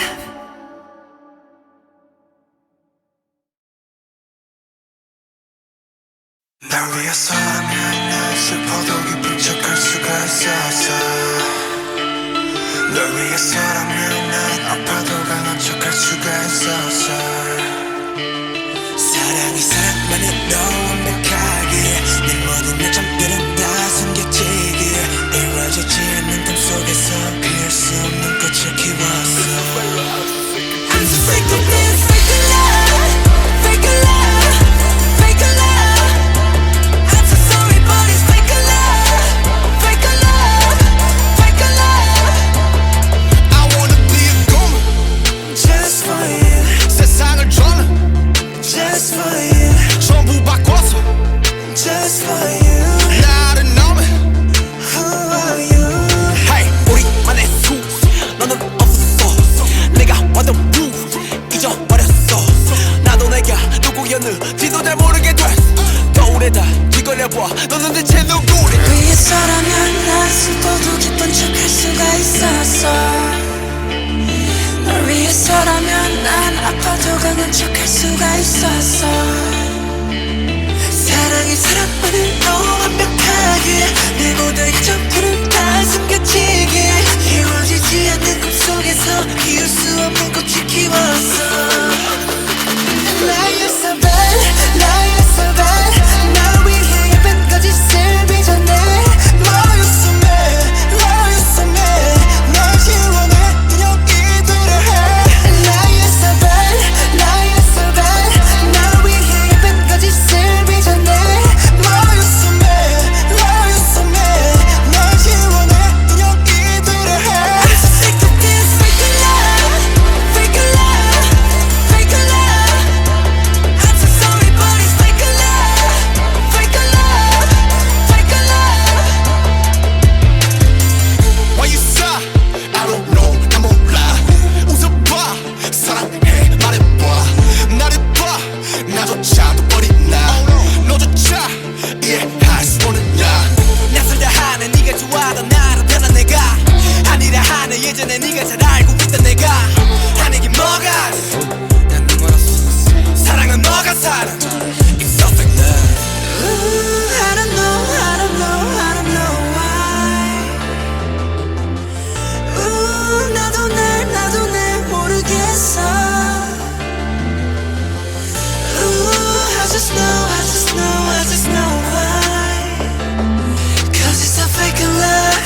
날 위해서라면 난 슬퍼도 기쁜 척할 수가 있었어 널 위해서라면 난 아파도 강한 척할 수가 있었어 사랑이 사랑만으로 완벽하게 내 모든 요점들은 다 숨겨지게 이루어지지 않는 꿈 속에서 피할 수 없는 꽃을 키웠어 I'm so sick of this fake love, fake love, fake love. I'm so sorry, but it's fake love, fake love, fake love. I wanna be a goon Just for you, 세상을 저는 just for you, 전부 바꿔서 just for you. 나를 넘어 Who are you? Hey 우리만의 수 너는 없었어 내가 완전 blue 잊어버렸어 나도 내가 누구였는지도 잘 모르게 됐어 거울에다 뒤걸려봐 너는 대체 누구래 위해서라면 난 슬퍼도 기쁜 척할 수가 있었어 널 위해서라면 난 아파도 강한 척할 수가 있었어 사랑이 사랑만으로 완벽하게 내 모든 점들은 다 숨겨지게 이루어지지 이루어지지 않는 꿈속에서 피울 수 없는 꽃을 키웠어 Like you're so bad, like you're so bad 날 위해 예쁜 거짓을 빚어내 Love you so mad, love you so mad 널 지원해 그냥 이대로 해 Like you're so bad, like you're so bad 날 위해 예쁜 거짓을 빚어내 Love you so mad, love you so mad 널 지원해 그냥 이대로 해 I'm so sick of this fake love, fake love, fake love I'm so sorry but it's fake love, fake love, fake love Why you sigh? I don't know 난 몰라 웃어봐 사랑해 말해봐 나를 봐 나조차 또 버린 나 너조차 이해할 수 없는 나 낯설다 하는 네가 좋아하던 나로 변한 내가 아니라 하는 예전에 네가 잘 알고 있던 내가 하는 게 뭐가 난 멀었어 사랑은 뭐가 사랑 It's so fake love I don't know, I don't know, I don't know why 나도 날 모르겠어 I just know why Cause it's a fake love,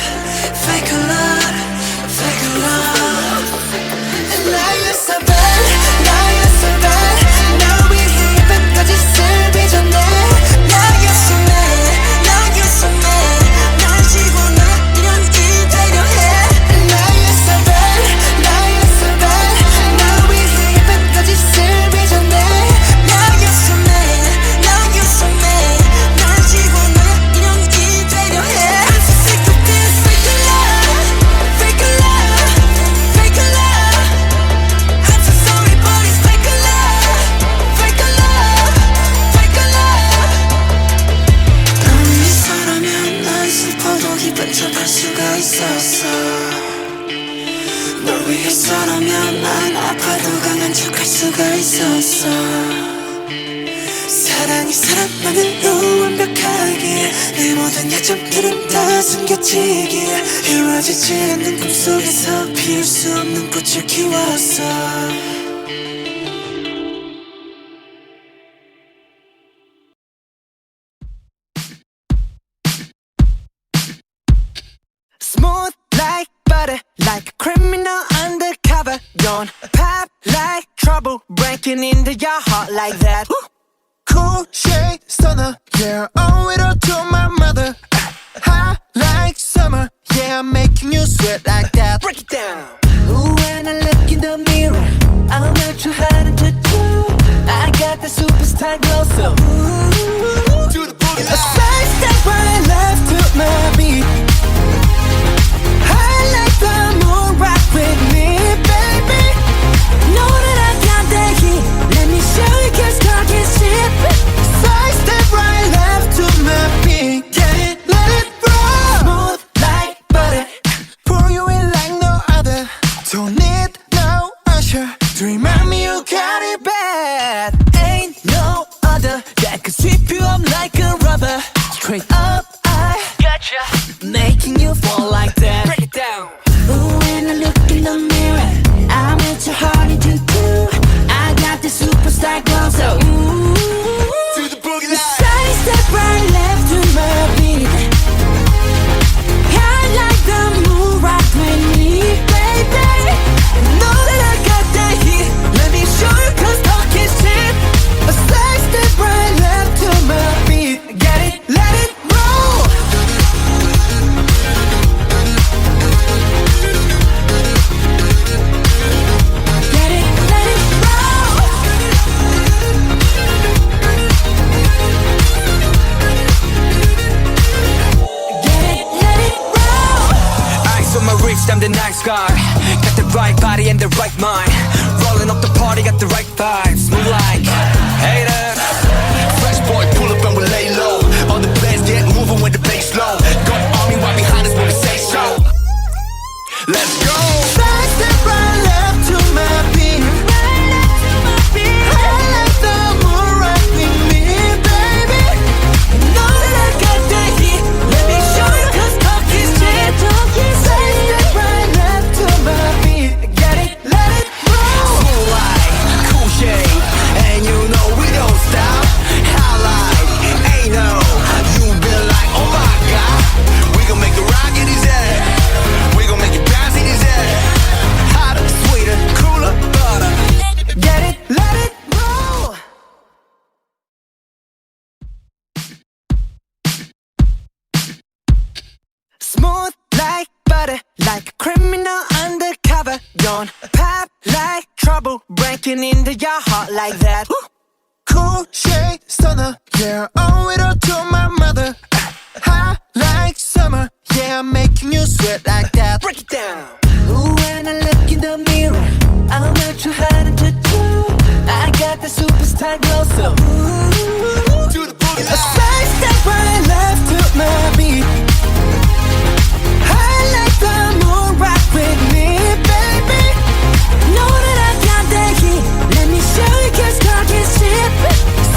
fake love, fake love And now you're so bad, now you're so bad 날 위해 예쁜 거짓을 빚어내 Now you're so mad, now you're so mad 날 지워놔 이런 이대로 해 Now you're so bad, now you're so bad 날 위해 예쁜 거짓을 빚어내 Now you're so mad, now you're so mad 날 지워놔 이런 이대로 해 I'm so sick of this fake love, fake love, fake love I'm so sorry but it's fake love, fake love, fake love 널 위해서라면 난 슬퍼도 기쁜 척할 수가 있었어 널 위해서라면 난 아파도 강한 척할 수가 있었어 사랑이 사랑만으로 완벽하게 내 모든 약점들은 다 숨겨지기에 이루어지지 않는 꿈속에서 피울 수 없는 꽃을 키웠어 Smooth like butter, like a criminal undercover. Don't pop like trouble, breaking into your heart like that. Cool shade stunner, yeah, owe it all to my mother. Hot like summer, yeah, I'm making you sweat like that. Break it down. Ooh, when I look in the mirror, I'm not too hard to do. I got the superstar glow, so ooh, Do the boogie a side step right left to my beat. I like the moon rock with me, baby. Know that I got that heat. Let me show you 'cause talk is cheap. Side step right left to my beat. Get it, let it roll. Smooth like butter. Pour you in like no other. Don't need no usher to remind me you got it bad. Ain't no other that could sweep you up like a rubber. Straight up, I gotcha. Making you fall like that. Break it down. Ooh, when I look in the mirror, I'm at your heart to do. I got the superstar glow, so ooh. Do the boogie line Side step right left to my beat. I like the moon rock with me, baby. Know that I got that heat. Let me show you 'cause talk is cheap. A side step right left to my beat. Get it, let it roll. Get it, let it roll. Get it, let it roll. Ice on my wrist, I'm the nice guy. Got the right body and the right mind. Rolling up the party, got the right vibes. Move like haters. Fresh boy pull up and we lay low All the players get moving with the bass low Got army right behind us when we say so Let's go Side step right left to my beat. I like the moon rock with me, baby. Know that I got that heat. Let me show you 'cause talk is cheap. Side step right left to my trouble breaking into your heart like that. Cool shade stunner, yeah, owe it all to my mother. Hot like summer, yeah, I'm making you sweat like that. Break it down. Ooh, when I look in the mirror, I'm not too hard to do. I got the superstar glow, so ooh, To the boogie a side step right left to my beat. I like the moon rock with me, baby. Know that I got that heat. Let me show you 'cause talk is cheap.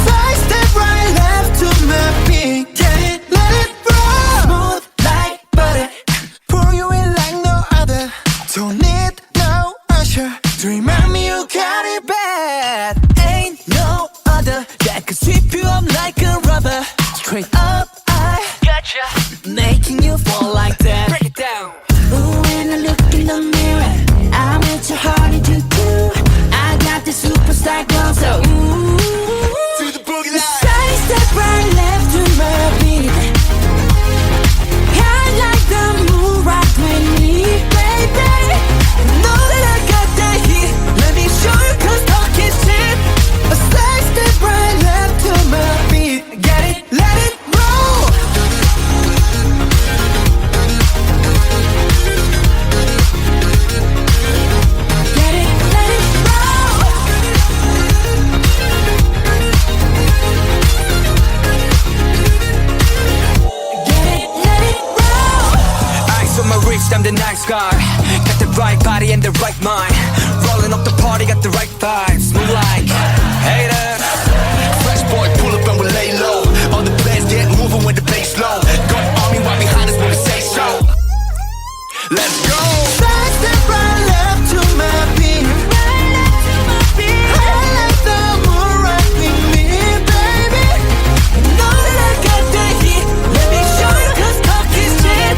Side step right left to my beat. Get it, let it roll. Smooth like butter, pour you in like no other. Don't need no usher to remind me you got it bad. Ain't no other that could sweep you up like a rubber. Straight up, I gotcha, making you fall like that. Break it down. Ooh, when I look in the mirror, I'm at your heart to do. I got the superstar glow, so ooh. To the boogie line. Side step right left to my beat. I like the moon rock with me, baby. Know that I got that heat. Let me show you 'cause talk is cheap. A side step right left to my beat. Get it, let it roll. Get it, let it roll. Get it, let it roll. Ice on my wrist, I'm the nice guy. Got the right body and the right mind. Rolling up the party, got the right vibes. Move like haters. Fresh boy, pull up and we lay low. All the players get moving with the bass low. Got army right behind us when we say so. Let's go. Side step right left to my beat. I like the moon rock with me, baby. Know that I got that heat. Let me show you 'cause talk is cheap.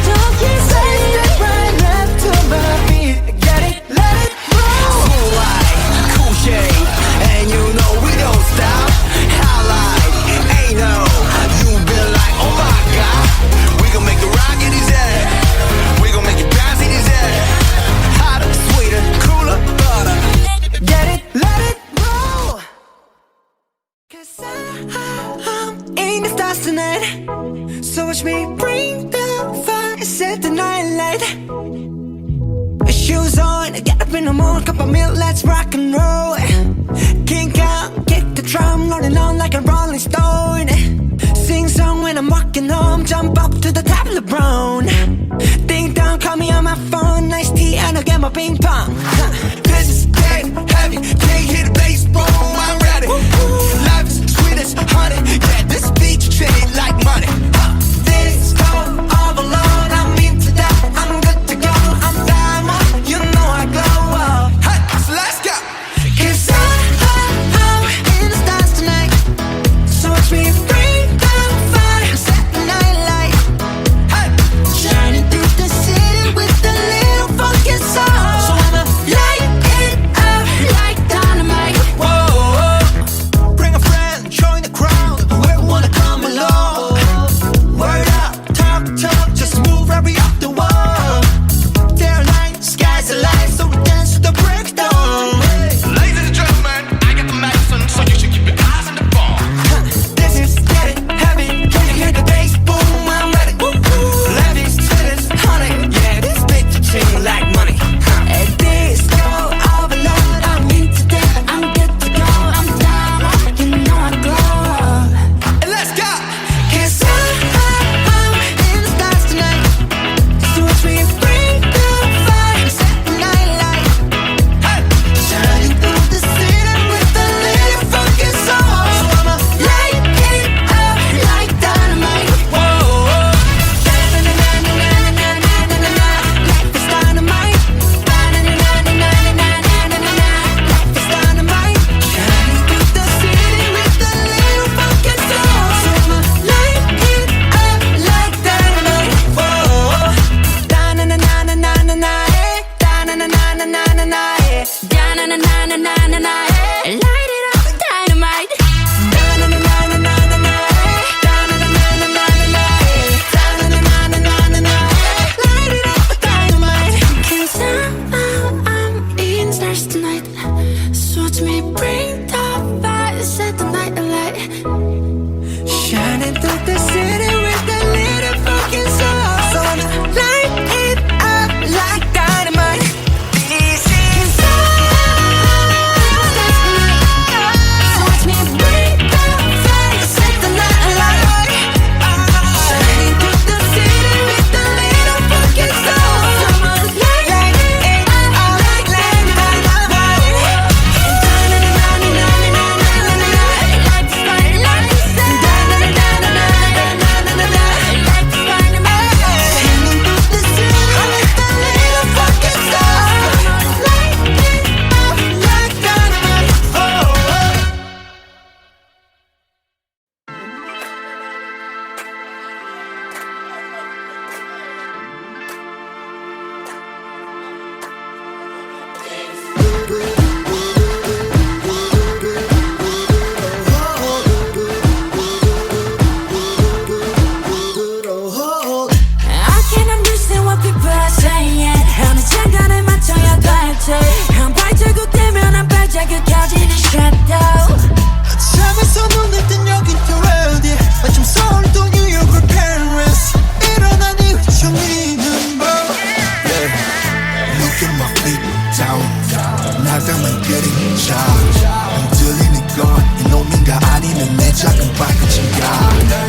Side step right left to my beat. Get it, let it roll. Cool like, cool shade. And you know we don't stop. Highlight, ain't no. You been like, oh my god. We gon' make the rocket his head. We gon' make it bounce in his head. Hotter, sweeter, cooler, butter. Get it, let it roll. 'Cause I'm in the stars tonight. So watch me bring the fire, set the night light. Shoes on, get up in the morning, cup of milk, let's rock and roll. Kink out, kick the drum, rolling on like a rolling stone. Sing song when I'm walking home, jump up to the top of the brown. Ding dong, call me on my phone, nice tea, and I'll get my ping pong. This is dead heavy. Can't hear the bass, boom, I'm ready. Life is sweet as honey. Yeah, this beat you treat it like money. This go overload, I'm into that, I'm good to go, I'm diamond, you know I glow up. Hey, so let's go. 'Cause I'm in the stars tonight. So watch me bring the fire, set the night light. Hey, Shining through the city with a little funky soul. So I'ma light it up like dynamite. whoa. Bring a friend, join the crowd. Whoever wanna come along. Word up, talk, just move right up the wall. They're like, sky's the light, so we dance to the breakdown. Ladies and gentlemen, I got the medicine, so you should keep your eyes on the ball. This is getting heavy. Can you hear the bass? Boom, I'm ready. Life is sweet as honey. Yeah, this bitch treat me like money. At this go overload, I'm into that, I'm good to go, I'm down, you know I glow. And let's go. 'Cause I'm in the stars tonight. So watch me bring the fire, set the night light. Hey, Shining through the city with a little funky soul. So I'ma light it up like dynamite. whoa. Na-na-na-na-na-na-na-na-na-na. Life is dynamite. Na-na-na-na-na-na-na-na-na. Life is dynamite. Shining through the city with a little funky soul. So I'ma light it up like dynamite. Da-na-na-na-na-na-na, eh. Da-na-na-na-na-na-na, eh. Da-na-na-na-na-na-na, eh. Light it up, dynamite. Da-na-na-na-na-na-na, eh. Da-na-na-na-na-na-na, eh. Da-na-na-na-na-na-na, eh. Light it up, dynamite. 'Cause I'm in stars tonight. Watch me bring the fire, set the night alight. Shining through the city with a little fucking sun. Light it up like dynamite. This is So watch me bring the fire, set the night alight. shining through the city with a little fucking sun. Light it up like dynamite. Shining through the city with a little fucking sun. Light it up like dynamite. I can't understand what people are saying. 어느 장단에 맞춰야 될지. 한 발자국 되면 한 발자국 켜지는 shadow. 잠에서 눈을 뜬 여긴 또 어디 마침 서울도 뉴욕을 Paris 일어난 이후 정리는 뭐 Look at my feet down 나감은 그림자 흔들리는 건 이놈인가 아니면 내 작은 발끝인가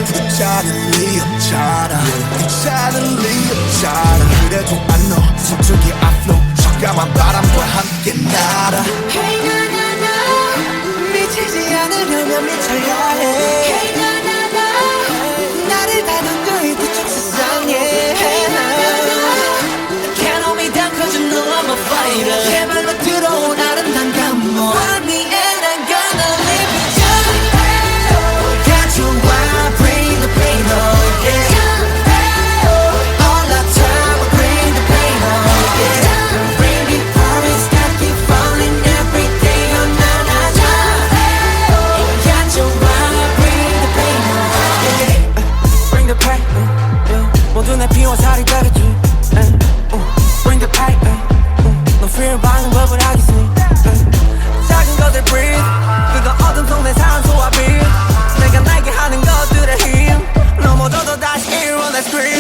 그 차는 리었잖아 그 차는 리었잖아 그래도 I know 서쪽의 앞로 적감한 바람과 함께 날아 Hey na na na, 미치지 않으려면 미쳐야 해 hey na na na. 나를 닫은 너의 그쪽 세상에 Can't hold me down cause you know I'm a fighter 제발로 들어온 아름다운 감동 Find me and I'm gonna live it up 가져와 bring the pain on yeah All the time bring the pain on yeah Bring me promise that keep falling every day oh na na na 가져와 bring the pain on yeah Bring the pain 모두 내 피와 살이 되겠지 Bring the pain 너 fear 받는 법을 알겠지 작은 것들 breathe 그건 어둠 속 내 산소와 빛 내가 날게 하는 것들의 힘 넘어져도 다시 일어나 scream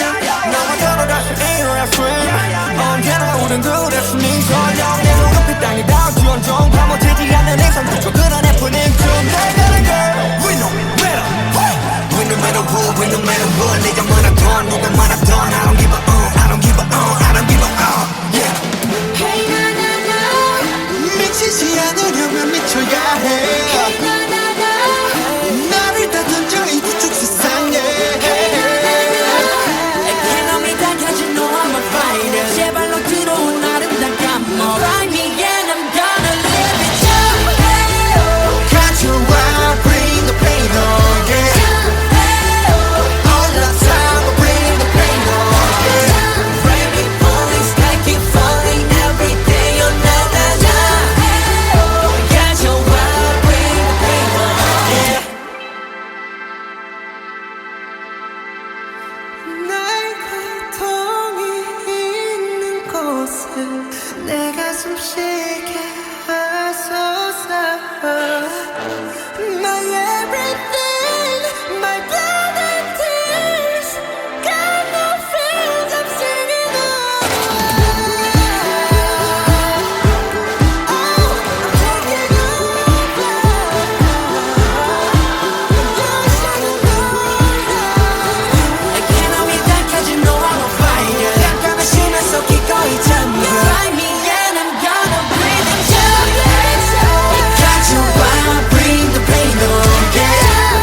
넘어져도 다시 일어나 scream 언제나 우린 그랬으니 설령 내 눈앞에 땅이 닿을지언정 파묻히지 않는 내 선택과 그런 애프닝 좀 달달한 girl We no matter We no matter what, we no matter what 네가 말하던 누가 말하던 I don't give a I don't give a I don't give a yeah Hey na na na, 미치지 않으려면 미쳐야 해 hey na na na. 나를 닫은 저이 그쪽 세상에 Can't hold me down 'cause you know I'm a fighter. 제발로 들어온 아름다운 감동. Find me and I'm gonna live it up. 가져와 bring the pain on yeah All the time bring the pain on yeah Bring me falling sky keep falling every day oh na na na 가져와 bring the pain on yeah 나의 고통이 있는 곳에 내 가슴 쉬게 하소서 My everything, my blood and tears got no feels, I'm singing Oh, I'm taking over You're shining I can't hold me down 'cause you know I'm a fighter 잠깐만 쉬면서 기꺼이 잠겨 Find me and I'm gonna bring it up 가져와 bring the pain on yeah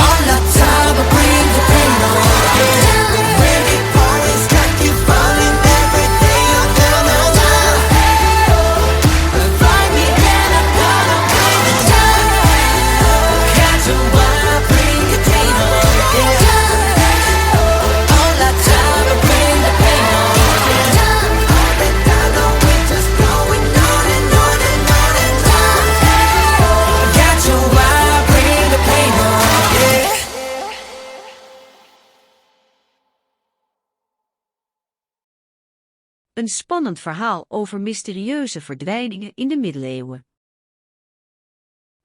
All the time bring the pain on yeah Bring it falling sky keep falling every day oh na na na Find me and I'm gonna bring it up 가져와 bring the pain on yeah All the time bring the pain on yeah All the time we're just going on and on and on and on 가져와 bring the pain on yeah Een spannend verhaal over mysterieuze verdwijningen in de middeleeuwen.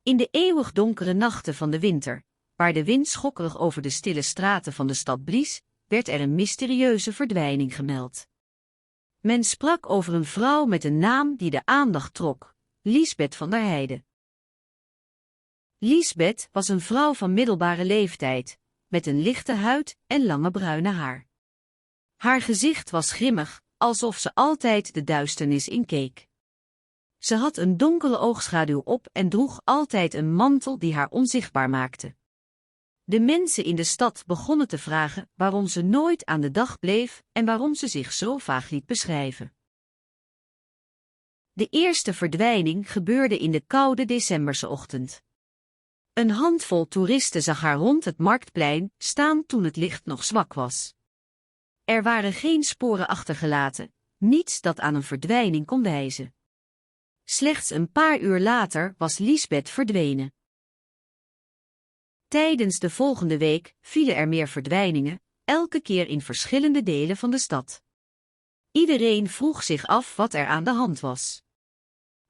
In de eeuwig donkere nachten van de winter, waar de wind schokkerig over de stille straten van de stad blies, werd er een mysterieuze verdwijning gemeld. Men sprak over een vrouw met een naam die de aandacht trok: Liesbeth van der Heijden. Liesbeth was een vrouw van middelbare leeftijd, met een lichte huid en lange bruine haar. Haar gezicht was grimmig, alsof ze altijd de duisternis inkeek. Ze had een donkere oogschaduw op en droeg altijd een mantel die haar onzichtbaar maakte. De mensen in de stad begonnen te vragen waarom ze nooit aan de dag bleef en waarom ze zich zo vaag liet beschrijven. De eerste verdwijning gebeurde in de koude decemberse ochtend. Een handvol toeristen zag haar rond het marktplein staan toen het licht nog zwak was. Er waren geen sporen achtergelaten, niets dat aan een verdwijning kon wijzen. Slechts een paar uur later was Liesbeth verdwenen. Tijdens de volgende week vielen er meer verdwijningen, elke keer in verschillende delen van de stad. Iedereen vroeg zich af wat er aan de hand was.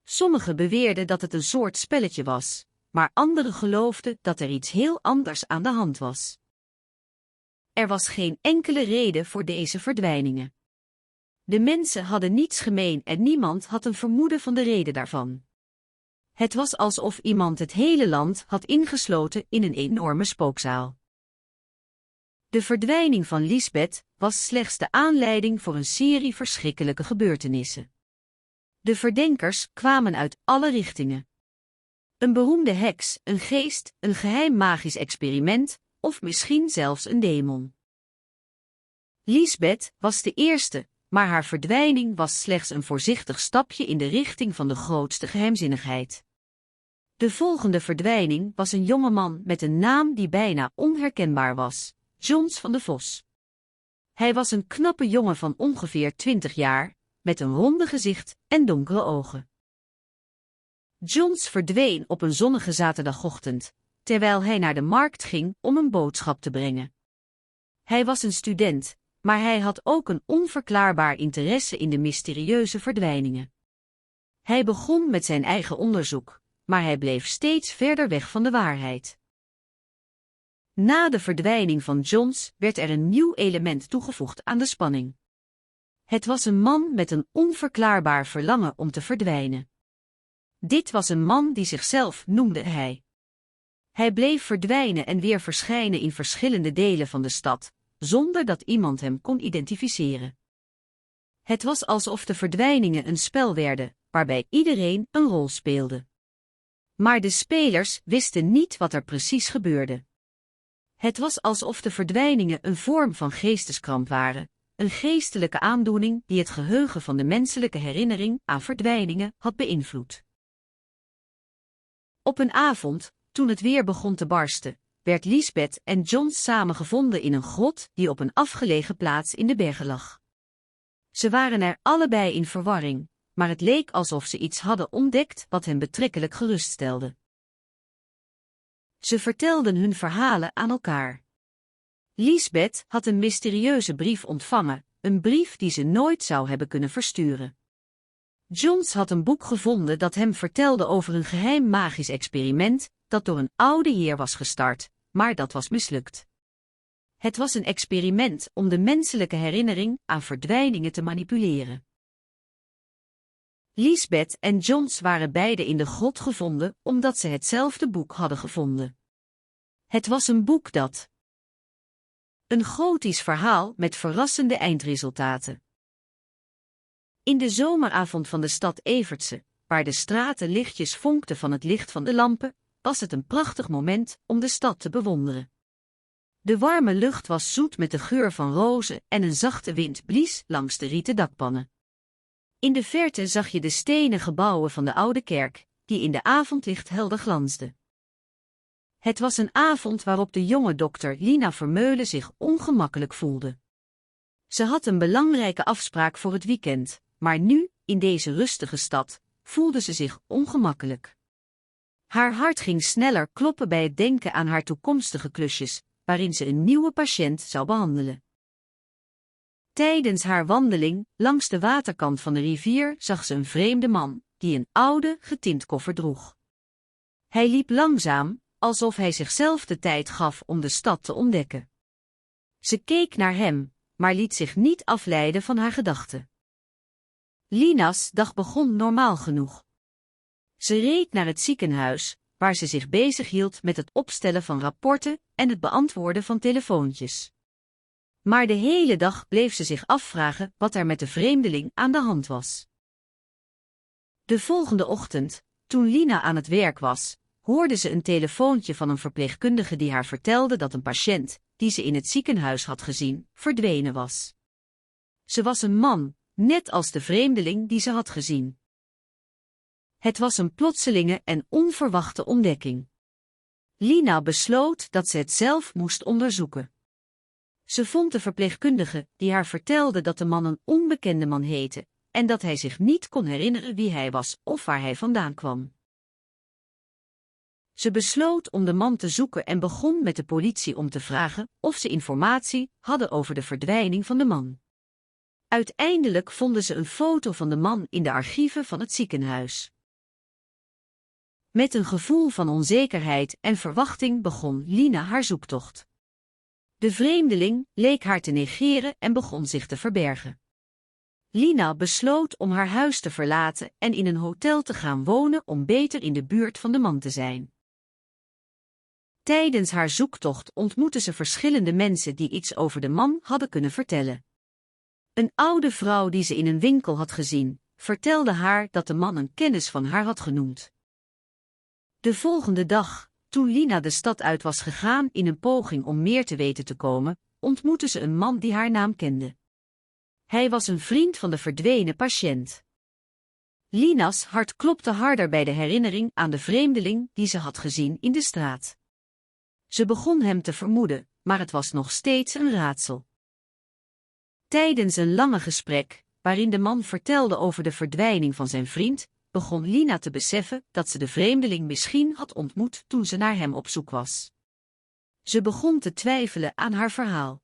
Sommigen beweerden dat het een soort spelletje was, maar anderen geloofden dat er iets heel anders aan de hand was. Er was geen enkele reden voor deze verdwijningen. De mensen hadden niets gemeen en niemand had een vermoeden van de reden daarvan. Het was alsof iemand het hele land had ingesloten in een enorme spookzaal. De verdwijning van Liesbeth was slechts de aanleiding voor een serie verschrikkelijke gebeurtenissen. De verdenkers kwamen uit alle richtingen. Een beroemde heks, een geest, een geheim magisch experiment, of misschien zelfs een demon. Liesbeth was de eerste, maar haar verdwijning was slechts een voorzichtig stapje in de richting van de grootste geheimzinnigheid. De volgende verdwijning was een jongeman met een naam die bijna onherkenbaar was: Johns van de Vos. Hij was een knappe jongen van ongeveer 20 jaar, met een ronde gezicht en donkere ogen. Johns verdween op een zonnige zaterdagochtend, terwijl hij naar de markt ging om een boodschap te brengen. Hij was een student, maar hij had ook een onverklaarbaar interesse in de mysterieuze verdwijningen. Hij begon met zijn eigen onderzoek, maar hij bleef steeds verder weg van de waarheid. Na de verdwijning van Johns werd er een nieuw element toegevoegd aan de spanning. Het was een man met een onverklaarbaar verlangen om te verdwijnen. Dit was een man die zichzelf noemde hij. Hij bleef verdwijnen en weer verschijnen in verschillende delen van de stad, zonder dat iemand hem kon identificeren. Het was alsof de verdwijningen een spel werden, waarbij iedereen een rol speelde. Maar de spelers wisten niet wat er precies gebeurde. Het was alsof de verdwijningen een vorm van geesteskramp waren, een geestelijke aandoening die het geheugen van de menselijke herinnering aan verdwijningen had beïnvloed. Op een avond, toen het weer begon te barsten, werd Liesbeth en John samen gevonden in een grot die op een afgelegen plaats in de bergen lag. Ze waren er allebei in verwarring, maar het leek alsof ze iets hadden ontdekt wat hen betrekkelijk geruststelde. Ze vertelden hun verhalen aan elkaar. Liesbeth had een mysterieuze brief ontvangen, een brief die ze nooit zou hebben kunnen versturen. Johns had een boek gevonden dat hem vertelde over een geheim magisch experiment dat door een oude heer was gestart, maar dat was mislukt. Het was een experiment om de menselijke herinnering aan verdwijningen te manipuleren. Liesbeth en Johns waren beide in de grot gevonden omdat ze hetzelfde boek hadden gevonden. Het was een boek dat een gotisch verhaal met verrassende eindresultaten. In de zomeravond van de stad Evertse, waar de straten lichtjes vonkten van het licht van de lampen, was het een prachtig moment om de stad te bewonderen. De warme lucht was zoet met de geur van rozen en een zachte wind blies langs de rieten dakpannen. In de verte zag je de stenen gebouwen van de oude kerk, die in de avondlicht helder glansden. Het was een avond waarop de jonge dokter Lina Vermeulen zich ongemakkelijk voelde. Ze had een belangrijke afspraak voor het weekend, maar nu, in deze rustige stad, voelde ze zich ongemakkelijk. Haar hart ging sneller kloppen bij het denken aan haar toekomstige klusjes, waarin ze een nieuwe patiënt zou behandelen. Tijdens haar wandeling langs de waterkant van de rivier zag ze een vreemde man, die een oude, getint koffer droeg. Hij liep langzaam, alsof hij zichzelf de tijd gaf om de stad te ontdekken. Ze keek naar hem, maar liet zich niet afleiden van haar gedachten. Lina's dag begon normaal genoeg. Ze reed naar het ziekenhuis, waar ze zich bezighield met het opstellen van rapporten en het beantwoorden van telefoontjes. Maar de hele dag bleef ze zich afvragen wat er met de vreemdeling aan de hand was. De volgende ochtend, toen Lina aan het werk was, hoorde ze een telefoontje van een verpleegkundige die haar vertelde dat een patiënt, die ze in het ziekenhuis had gezien, verdwenen was. Ze was een man, net als de vreemdeling die ze had gezien. Het was een plotselinge en onverwachte ontdekking. Lina besloot dat ze het zelf moest onderzoeken. Ze vond de verpleegkundige die haar vertelde dat de man een onbekende man heette en dat hij zich niet kon herinneren wie hij was of waar hij vandaan kwam. Ze besloot om de man te zoeken en begon met de politie om te vragen of ze informatie hadden over de verdwijning van de man. Uiteindelijk vonden ze een foto van de man in de archieven van het ziekenhuis. Met een gevoel van onzekerheid en verwachting begon Lina haar zoektocht. De vreemdeling leek haar te negeren en begon zich te verbergen. Lina besloot om haar huis te verlaten en in een hotel te gaan wonen om beter in de buurt van de man te zijn. Tijdens haar zoektocht ontmoette ze verschillende mensen die iets over de man hadden kunnen vertellen. Een oude vrouw die ze in een winkel had gezien, vertelde haar dat de man een kennis van haar had genoemd. De volgende dag, toen Lina de stad uit was gegaan in een poging om meer te weten te komen, ontmoette ze een man die haar naam kende. Hij was een vriend van de verdwenen patiënt. Lina's hart klopte harder bij de herinnering aan de vreemdeling die ze had gezien in de straat. Ze begon hem te vermoeden, maar het was nog steeds een raadsel. Tijdens een lange gesprek, waarin de man vertelde over de verdwijning van zijn vriend, begon Lina te beseffen dat ze de vreemdeling misschien had ontmoet toen ze naar hem op zoek was. Ze begon te twijfelen aan haar verhaal.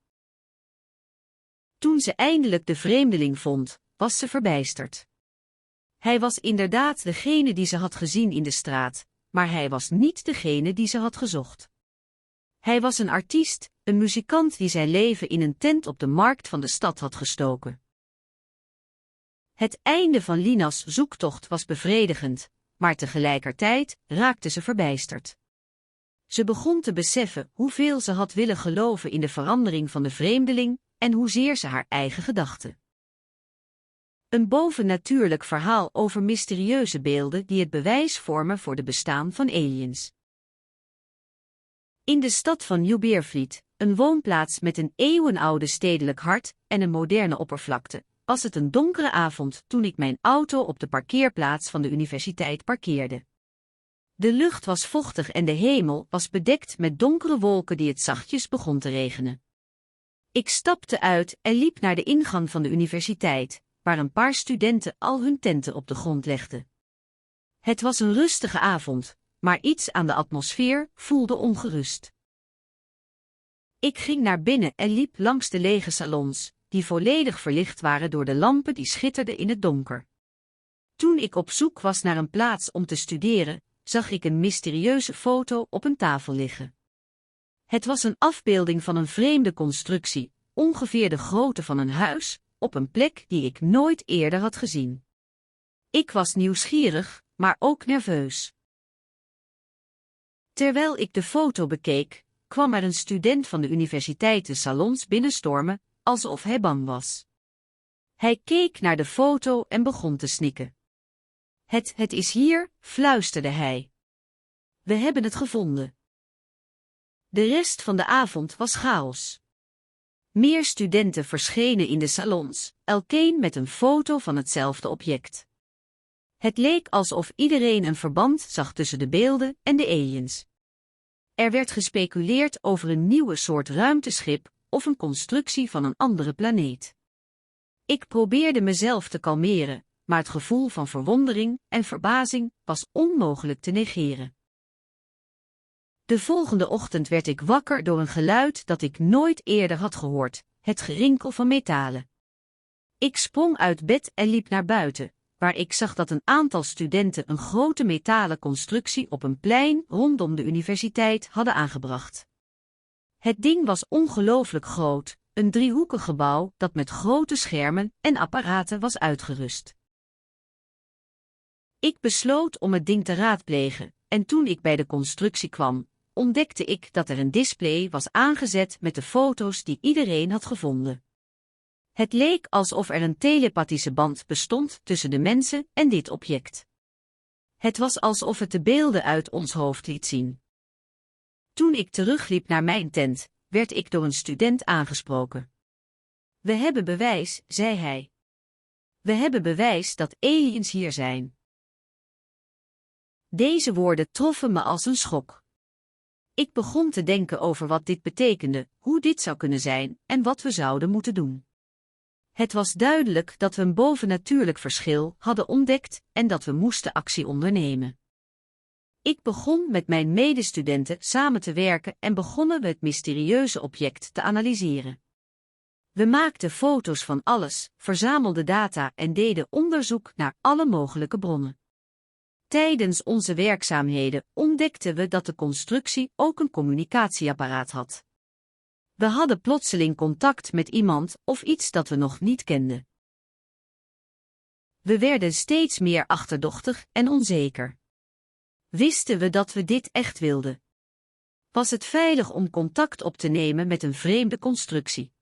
Toen ze eindelijk de vreemdeling vond, was ze verbijsterd. Hij was inderdaad degene die ze had gezien in de straat, maar hij was niet degene die ze had gezocht. Hij was een artiest, een muzikant die zijn leven in een tent op de markt van de stad had gestoken. Het einde van Lina's zoektocht was bevredigend, maar tegelijkertijd raakte ze verbijsterd. Ze begon te beseffen hoeveel ze had willen geloven in de verandering van de vreemdeling en hoezeer ze haar eigen gedachten. Een bovennatuurlijk verhaal over mysterieuze beelden die het bewijs vormen voor de bestaan van aliens. In de stad van New Beerfleet, een woonplaats met een eeuwenoude stedelijk hart en een moderne oppervlakte, was het een donkere avond toen ik mijn auto op de parkeerplaats van de universiteit parkeerde. De lucht was vochtig en de hemel was bedekt met donkere wolken die het zachtjes begon te regenen. Ik stapte uit en liep naar de ingang van de universiteit, waar een paar studenten al hun tenten op de grond legden. Het was een rustige avond, maar iets aan de atmosfeer voelde ongerust. Ik ging naar binnen en liep langs de lege salons, die volledig verlicht waren door de lampen die schitterden in het donker. Toen ik op zoek was naar een plaats om te studeren, zag ik een mysterieuze foto op een tafel liggen. Het was een afbeelding van een vreemde constructie, ongeveer de grootte van een huis, op een plek die ik nooit eerder had gezien. Ik was nieuwsgierig, maar ook nerveus. Terwijl ik de foto bekeek, kwam er een student van de universiteit de salons binnenstormen, alsof hij bang was. Hij keek naar de foto en begon te snikken. Het is hier, fluisterde hij. We hebben het gevonden. De rest van de avond was chaos. Meer studenten verschenen in de salons, elkeen met een foto van hetzelfde object. Het leek alsof iedereen een verband zag tussen de beelden en de aliens. Er werd gespeculeerd over een nieuwe soort ruimteschip of een constructie van een andere planeet. Ik probeerde mezelf te kalmeren, maar het gevoel van verwondering en verbazing was onmogelijk te negeren. De volgende ochtend werd ik wakker door een geluid dat ik nooit eerder had gehoord, het gerinkel van metalen. Ik sprong uit bed en liep naar buiten, waar ik zag dat een aantal studenten een grote metalen constructie op een plein rondom de universiteit hadden aangebracht. Het ding was ongelooflijk groot, een driehoekig gebouw dat met grote schermen en apparaten was uitgerust. Ik besloot om het ding te raadplegen, en toen ik bij de constructie kwam, ontdekte ik dat er een display was aangezet met de foto's die iedereen had gevonden. Het leek alsof er een telepathische band bestond tussen de mensen en dit object. Het was alsof het de beelden uit ons hoofd liet zien. Toen ik terugliep naar mijn tent, werd ik door een student aangesproken. We hebben bewijs, zei hij. We hebben bewijs dat aliens hier zijn. Deze woorden troffen me als een schok. Ik begon te denken over wat dit betekende, hoe dit zou kunnen zijn en wat we zouden moeten doen. Het was duidelijk dat we een bovennatuurlijk verschil hadden ontdekt en dat we moesten actie ondernemen. Ik begon met mijn medestudenten samen te werken en begonnen we het mysterieuze object te analyseren. We maakten foto's van alles, verzamelden data en deden onderzoek naar alle mogelijke bronnen. Tijdens onze werkzaamheden ontdekten we dat de constructie ook een communicatieapparaat had. We hadden plotseling contact met iemand of iets dat we nog niet kenden. We werden steeds meer achterdochtig en onzeker. Wisten we dat we dit echt wilden? Was het veilig om contact op te nemen met een vreemde constructie?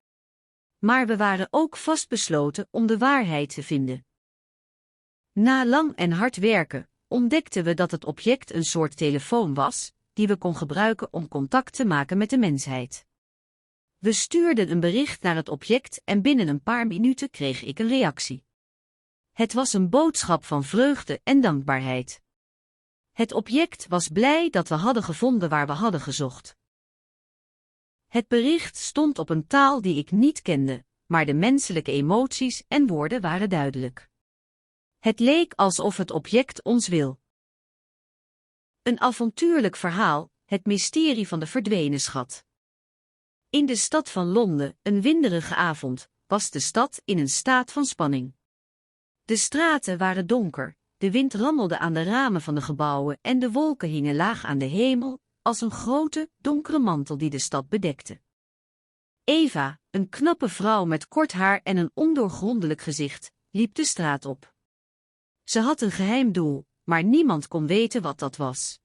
Maar we waren ook vastbesloten om de waarheid te vinden. Na lang en hard werken ontdekten we dat het object een soort telefoon was, die we kon gebruiken om contact te maken met de mensheid. We stuurden een bericht naar het object en binnen een paar minuten kreeg ik een reactie. Het was een boodschap van vreugde en dankbaarheid. Het object was blij dat we hadden gevonden waar we hadden gezocht. Het bericht stond op een taal die ik niet kende, maar de menselijke emoties en woorden waren duidelijk. Het leek alsof het object ons wil. Een avontuurlijk verhaal, het mysterie van de verdwenen schat. In de stad van Londen, een winderige avond, was de stad in een staat van spanning. De straten waren donker, de wind rammelde aan de ramen van de gebouwen en de wolken hingen laag aan de hemel, als een grote, donkere mantel die de stad bedekte. Eva, een knappe vrouw met kort haar en een ondoorgrondelijk gezicht, liep de straat op. Ze had een geheim doel, maar niemand kon weten wat dat was.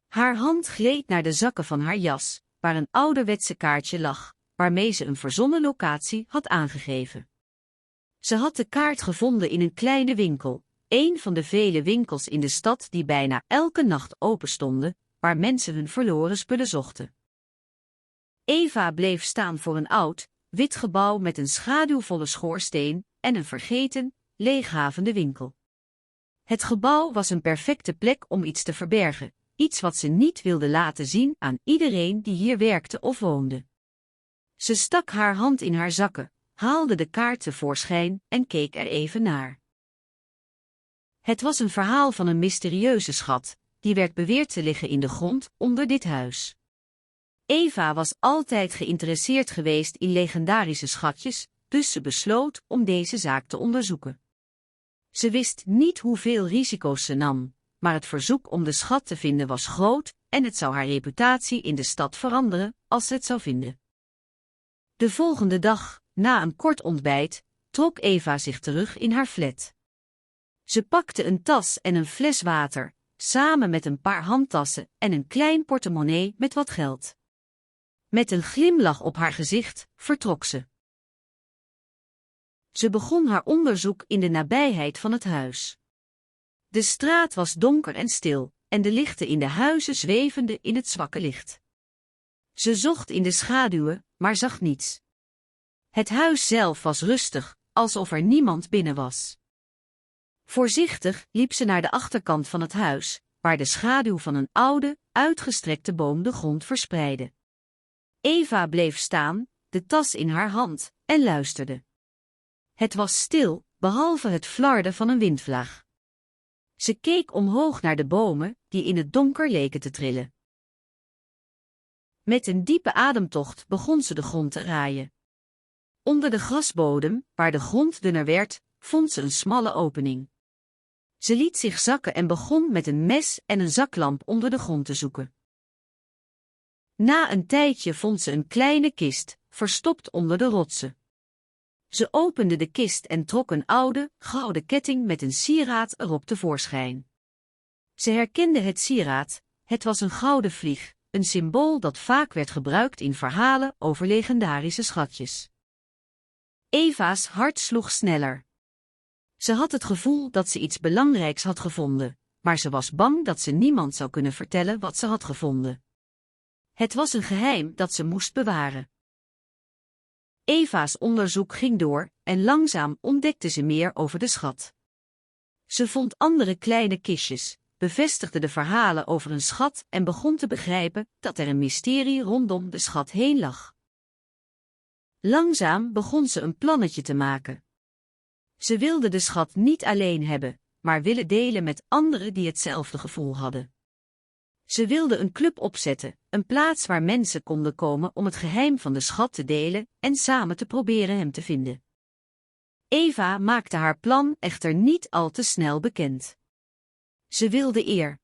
Haar hand gleed naar de zakken van haar jas, waar een ouderwetse kaartje lag, waarmee ze een verzonnen locatie had aangegeven. Ze had de kaart gevonden in een kleine winkel, een van de vele winkels in de stad die bijna elke nacht open stonden, waar mensen hun verloren spullen zochten. Eva bleef staan voor een oud, wit gebouw met een schaduwvolle schoorsteen en een vergeten, leeghavende winkel. Het gebouw was een perfecte plek om iets te verbergen, iets wat ze niet wilde laten zien aan iedereen die hier werkte of woonde. Ze stak haar hand in haar zakken, haalde de kaart tevoorschijn en keek er even naar. Het was een verhaal van een mysterieuze schat, die werd beweerd te liggen in de grond onder dit huis. Eva was altijd geïnteresseerd geweest in legendarische schatjes, dus ze besloot om deze zaak te onderzoeken. Ze wist niet hoeveel risico's ze nam, maar het verzoek om de schat te vinden was groot en het zou haar reputatie in de stad veranderen als ze het zou vinden. De volgende dag, na een kort ontbijt, trok Eva zich terug in haar flat. Ze pakte een tas en een fles water, samen met een paar handtassen en een klein portemonnee met wat geld. Met een glimlach op haar gezicht vertrok ze. Ze begon haar onderzoek in de nabijheid van het huis. De straat was donker en stil, en de lichten in de huizen zwevende in het zwakke licht. Ze zocht in de schaduwen, maar zag niets. Het huis zelf was rustig, alsof er niemand binnen was. Voorzichtig liep ze naar de achterkant van het huis, waar de schaduw van een oude, uitgestrekte boom de grond verspreidde. Eva bleef staan, de tas in haar hand, en luisterde. Het was stil, behalve het flarden van een windvlaag. Ze keek omhoog naar de bomen, die in het donker leken te trillen. Met een diepe ademtocht begon ze de grond te raaien. Onder de grasbodem, waar de grond dunner werd, vond ze een smalle opening. Ze liet zich zakken en begon met een mes en een zaklamp onder de grond te zoeken. Na een tijdje vond ze een kleine kist, verstopt onder de rotsen. Ze opende de kist en trok een oude, gouden ketting met een sieraad erop tevoorschijn. Ze herkende het sieraad, het was een gouden vlieg, een symbool dat vaak werd gebruikt in verhalen over legendarische schatjes. Eva's hart sloeg sneller. Ze had het gevoel dat ze iets belangrijks had gevonden, maar ze was bang dat ze niemand zou kunnen vertellen wat ze had gevonden. Het was een geheim dat ze moest bewaren. Eva's onderzoek ging door en langzaam ontdekte ze meer over de schat. Ze vond andere kleine kistjes, bevestigde de verhalen over een schat en begon te begrijpen dat er een mysterie rondom de schat heen lag. Langzaam begon ze een plannetje te maken. Ze wilde de schat niet alleen hebben, maar willen delen met anderen die hetzelfde gevoel hadden. Ze wilde een club opzetten, een plaats waar mensen konden komen om het geheim van de schat te delen en samen te proberen hem te vinden. Eva maakte haar plan echter niet al te snel bekend. Ze wilde eer,